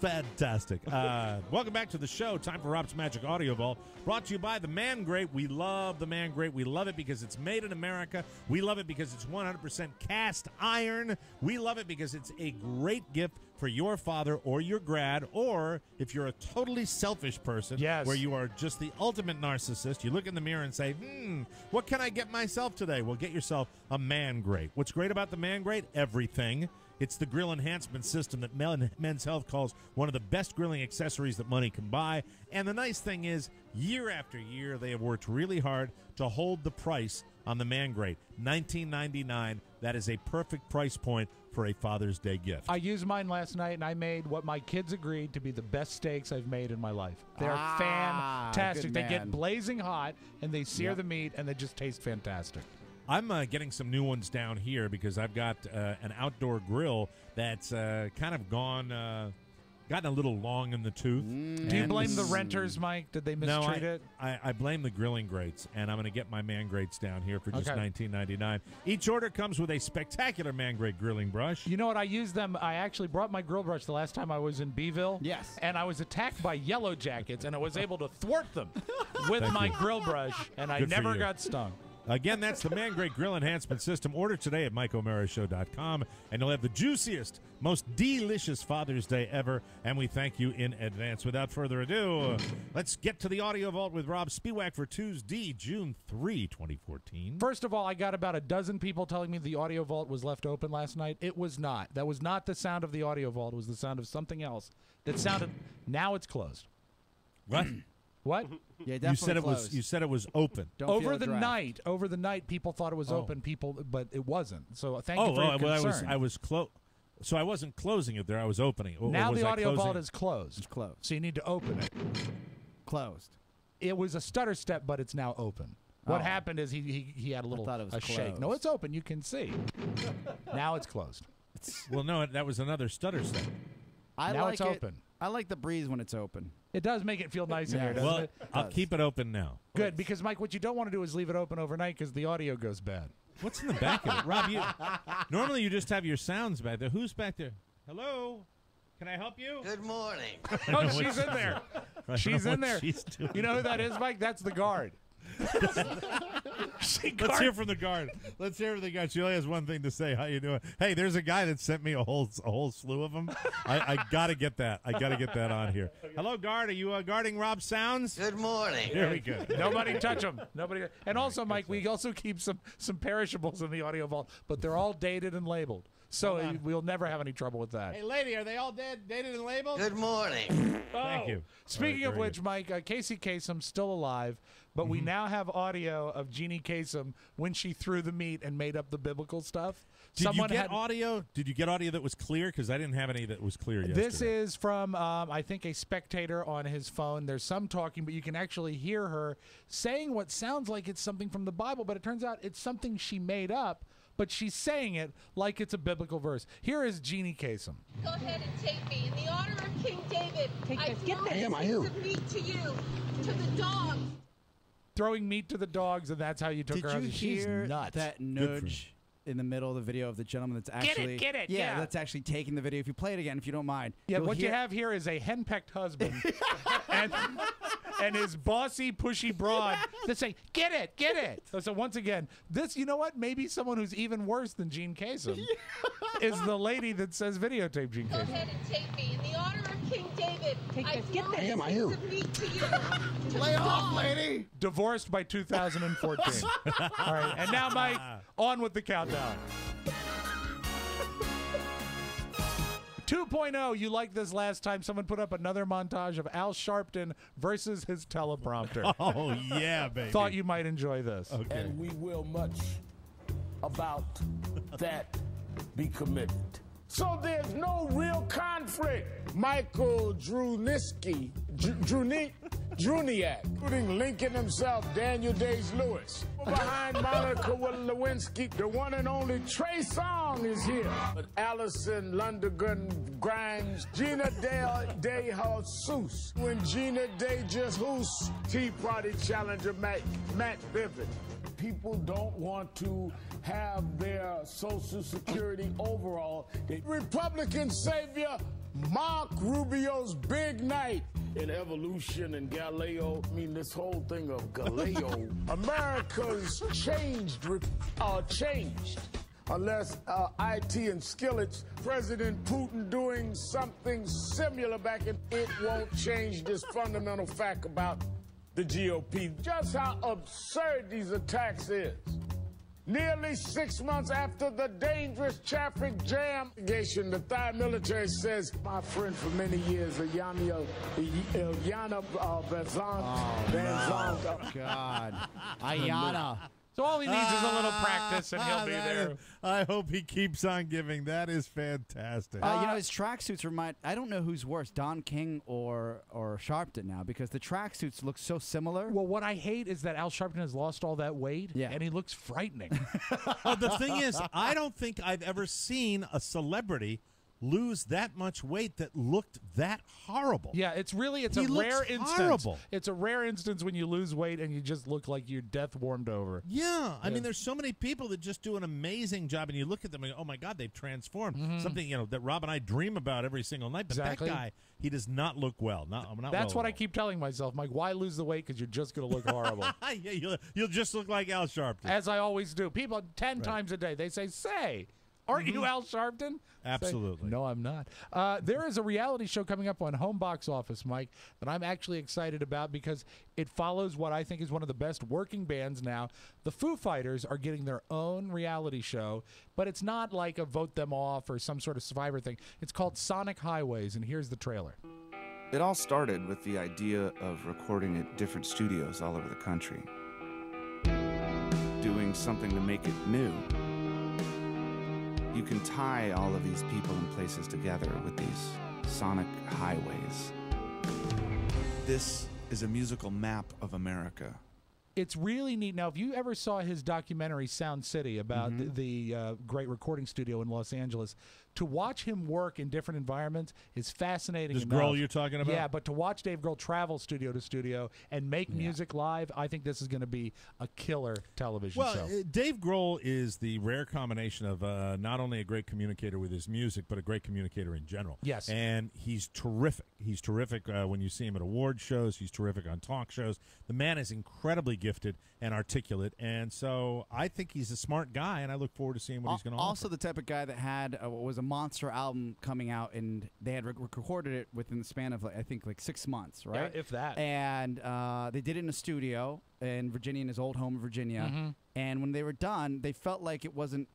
Fantastic. Welcome back to the show. Time for Rob's Magic Audio Vault. Brought to you by the Man Grate. We love the Man Grate. We love it because it's made in America. We love it because it's 100% cast iron. We love it because it's a great gift for your father or your grad, or if you're a totally selfish person where you are just the ultimate narcissist, you look in the mirror and say, what can I get myself today? Well, get yourself a Man Grate. What's great about the Man Grate? Everything. It's the grill enhancement system that Men's Health calls one of the best grilling accessories that money can buy. And the nice thing is, year after year, they have worked really hard to hold the price on the Man Grate. $19.99. That is a perfect price point for a Father's Day gift. I used mine last night, and I made what my kids agreed to be the best steaks I've made in my life. They're fantastic. They get blazing hot, and they sear the meat, and they just taste fantastic. I'm getting some new ones down here because I've got an outdoor grill that's kind of gotten a little long in the tooth. Do you blame the renters, Mike? Did they mistreat it? I blame the grilling grates, and I'm going to get my Man Grates down here for just $19.99. Each order comes with a spectacular Man Grate grilling brush. You know what? I used them. I actually brought my grill brush the last time I was in Beeville. Yes. And I was attacked by yellow jackets, and I was able to thwart them with my grill brush, and I never got stung. Again, that's the Man Grate Grill Enhancement System. Order today at MikeO'MaraShow.com, and you'll have the juiciest, most delicious Father's Day ever, and we thank you in advance. Without further ado, let's get to the Audio Vault with Rob Spewak for Tuesday, June 3, 2014. First of all, I got about a dozen people telling me the Audio Vault was left open last night. It was not. That was not the sound of the Audio Vault. It was the sound of something else that sounded. Now it's closed. What? What? Yeah, you said it was. You said it was open. Over the night, people thought it was open. But it wasn't. So thank you for your concern. I was close. So I wasn't closing it there. I was opening it. Now the Audio Vault is closed. It's closed. So you need to open it. Closed. It was a stutter step, but it's now open. What happened is he had a little shake. No, it's open. You can see. Now it's closed. Well, no, that was another stutter step. Now it's open. I like the breeze when it's open. It does make it feel nice in here, doesn't it? I'll keep it open now. Good, because, Mike, what you don't want to do is leave it open overnight because the audio goes bad. What's in the back of it? Rob, normally you just have your sounds back there. Who's back there? Hello? Can I help you? Good morning. Oh, she's in there. She's in there. You know who that is, Mike? That's the guard. Let's hear from the guard. Let's hear from the guard. She only has one thing to say. How you doing? Hey, there's a guy that sent me a whole slew of them. I gotta get that. I gotta get that on here. Hello, guard. Are you guarding Rob Sounds? Good morning. Very good. Nobody touch them. Nobody. And also, Mike, we also keep some perishables in the Audio Vault, but they're all dated and labeled. So we'll never have any trouble with that. Hey, lady, are they all dated and labeled? Good morning. Thank you. Speaking of which, Mike, Casey Kasem's still alive, but we now have audio of Jeannie Kasem when she threw the meat and made up the biblical stuff. Did you get audio? Did you get audio that was clear? Because I didn't have any that was clear yesterday. This is from, I think, a spectator on his phone. There's some talking, but you can actually hear her saying what sounds like it's something from the Bible, but it turns out it's something she made up. But she's saying it like it's a biblical verse. Here is Jeannie Kasem. Go ahead and take me. In the honor of King David, I throw pieces of meat to you, to the dogs. Throwing meat to the dogs, and that's how you took her. Did you hear She's nuts. that nudge in the middle of the video of the gentleman that's actually... Get it, yeah. That's actually taking the video. If you play it again, if you don't mind. Yeah, what you have here is a henpecked husband and his bossy, pushy broad that say, get it. So once again, this, you know what? Maybe someone who's even worse than Gene Kasem is the lady that says videotape Gene Kasem. Go ahead and take me. In the honor of King David, David, I Am I who? submit to you. To Lay the off, dog. lady. Divorced by 2014. All right, and now, Mike, on with the countdown. 2.0, you liked this last time. Someone put up another montage of Al Sharpton versus his teleprompter. Oh, yeah, baby. Thought you might enjoy this. Okay. And we will much about that be committed. So there's no real conflict. Michael Druniak, including Lincoln himself, Daniel Day-Lewis. Behind Monica Lewinsky, the one and only Trey Songz is here. But Allison Lundergan Grimes, Gina De Jesus, when Gina De Jesus, Tea Party challenger Matt Bivens. People don't want to have their Social Security overall. The Republican savior, Mark Rubio's big night in evolution and Galileo. I mean, this whole thing of Galileo. America's changed. Unless IT and Skillets, President Putin doing something similar back in, it won't change this fundamental fact about the GOP. Just how absurd these attacks is. Nearly 6 months after the dangerous traffic jam, the Thai military says, my friend for many years, Ilyana Van Zant. Oh, God. Ayana. So all he needs is a little practice, and he'll be there. I hope he keeps on giving. That is fantastic. You know, his tracksuits remind. I don't know who's worse, Don King or Sharpton now, because the tracksuits look so similar. Well, what I hate is that Al Sharpton has lost all that weight, and he looks frightening. The thing is, I don't think I've ever seen a celebrity lose that much weight that looked that horrible. Yeah, it's a rare instance. Horrible. It's a rare instance when you lose weight and you just look like your death warmed over. Yeah, I mean, there's so many people that just do an amazing job, and you look at them and go, oh my God, they've transformed. Something that Rob and I dream about every single night. But Exactly. that guy, he does not look well. That's what I keep telling myself, Mike. Why lose the weight? Because you're just going to look horrible. Yeah, you'll just look like Al Sharpton. As I always do. People 10 times a day, they say, aren't you Al Sharpton? Absolutely. Say, no, I'm not. There is a reality show coming up on Home Box Office, Mike, that I'm actually excited about because it follows what I think is one of the best working bands now. The Foo Fighters are getting their own reality show, but it's not like a vote them off or some sort of Survivor thing. It's called Sonic Highways, and here's the trailer. It all started with the idea of recording at different studios all over the country. Doing something to make it new. You can tie all of these people and places together with these sonic highways. This is a musical map of America. It's really neat. Now, if you ever saw his documentary Sound City about the great recording studio in Los Angeles, to watch him work in different environments is fascinating. This enough. Grohl you're talking about? Yeah, but to watch Dave Grohl travel studio to studio and make music live, I think this is going to be a killer television show. Well, Dave Grohl is the rare combination of not only a great communicator with his music, but a great communicator in general. Yes. And he's terrific. He's terrific when you see him at award shows. He's terrific on talk shows. The man is incredibly gifted and articulate, and so I think he's a smart guy, and I look forward to seeing what he's going to offer. Also the type of guy that had what was a monster album coming out, and they had recorded it within the span of, I think, 6 months, right? Yeah, if that. And they did it in a studio in Virginia, in his old home in Virginia. And when they were done, they felt like it wasn't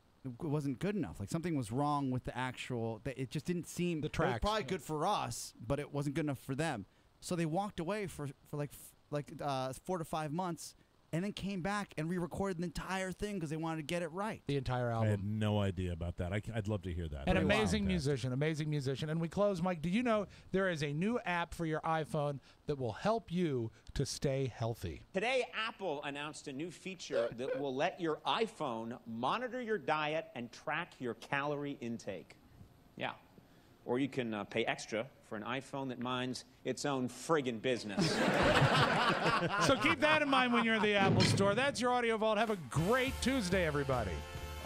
good enough. Like something was wrong with the actual. It just didn't seem. The tracks. It was probably good for us, but it wasn't good enough for them. So they walked away for 4 to 5 months. And then came back and re-recorded the entire thing because they wanted to get it right. The entire I album. had no idea about that. I'd love to hear that. An amazing musician. And we close, Mike. Do you know there is a new app for your iPhone that will help you to stay healthy? Today, Apple announced a new feature that will let your iPhone monitor your diet and track your calorie intake. Yeah. Or you can pay extra for an iPhone that minds its own friggin' business. So keep that in mind when you're in the Apple Store. That's your Audio Vault. Have a great Tuesday, everybody.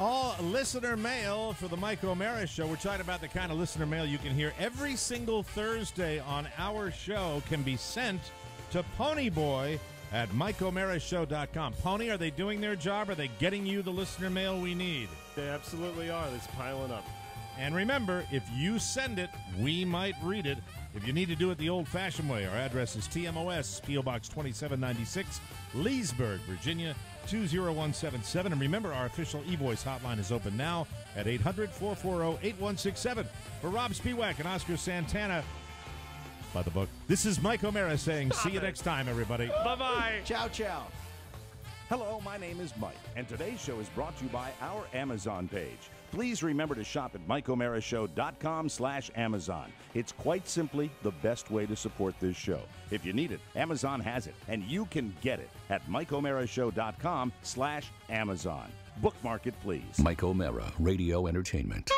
All listener mail for the Mike O'Mara Show. We're talking about the kind of listener mail you can hear every single Thursday on our show can be sent to Ponyboy at MikeO'MaraShow.com. Pony, are they doing their job? Are they getting you the listener mail we need? They absolutely are. It's piling up. And remember, if you send it, we might read it. If you need to do it the old-fashioned way, our address is TMOS, P.O. Box 2796, Leesburg, Virginia, 20177. And remember, our official e-voice hotline is open now at 800-440-8167. For Rob Spiewak and Oscar Santana, by the book, this is Mike O'Mara saying see you next time, everybody. Bye-bye. Ciao, ciao. Hello, my name is Mike, and today's show is brought to you by our Amazon page. Please remember to shop at MikeO'MaraShow.com/Amazon. It's quite simply the best way to support this show. If you need it, Amazon has it, and you can get it at MikeO'MaraShow.com/Amazon. Bookmark it, please. Mike O'Mara, Radio Entertainment.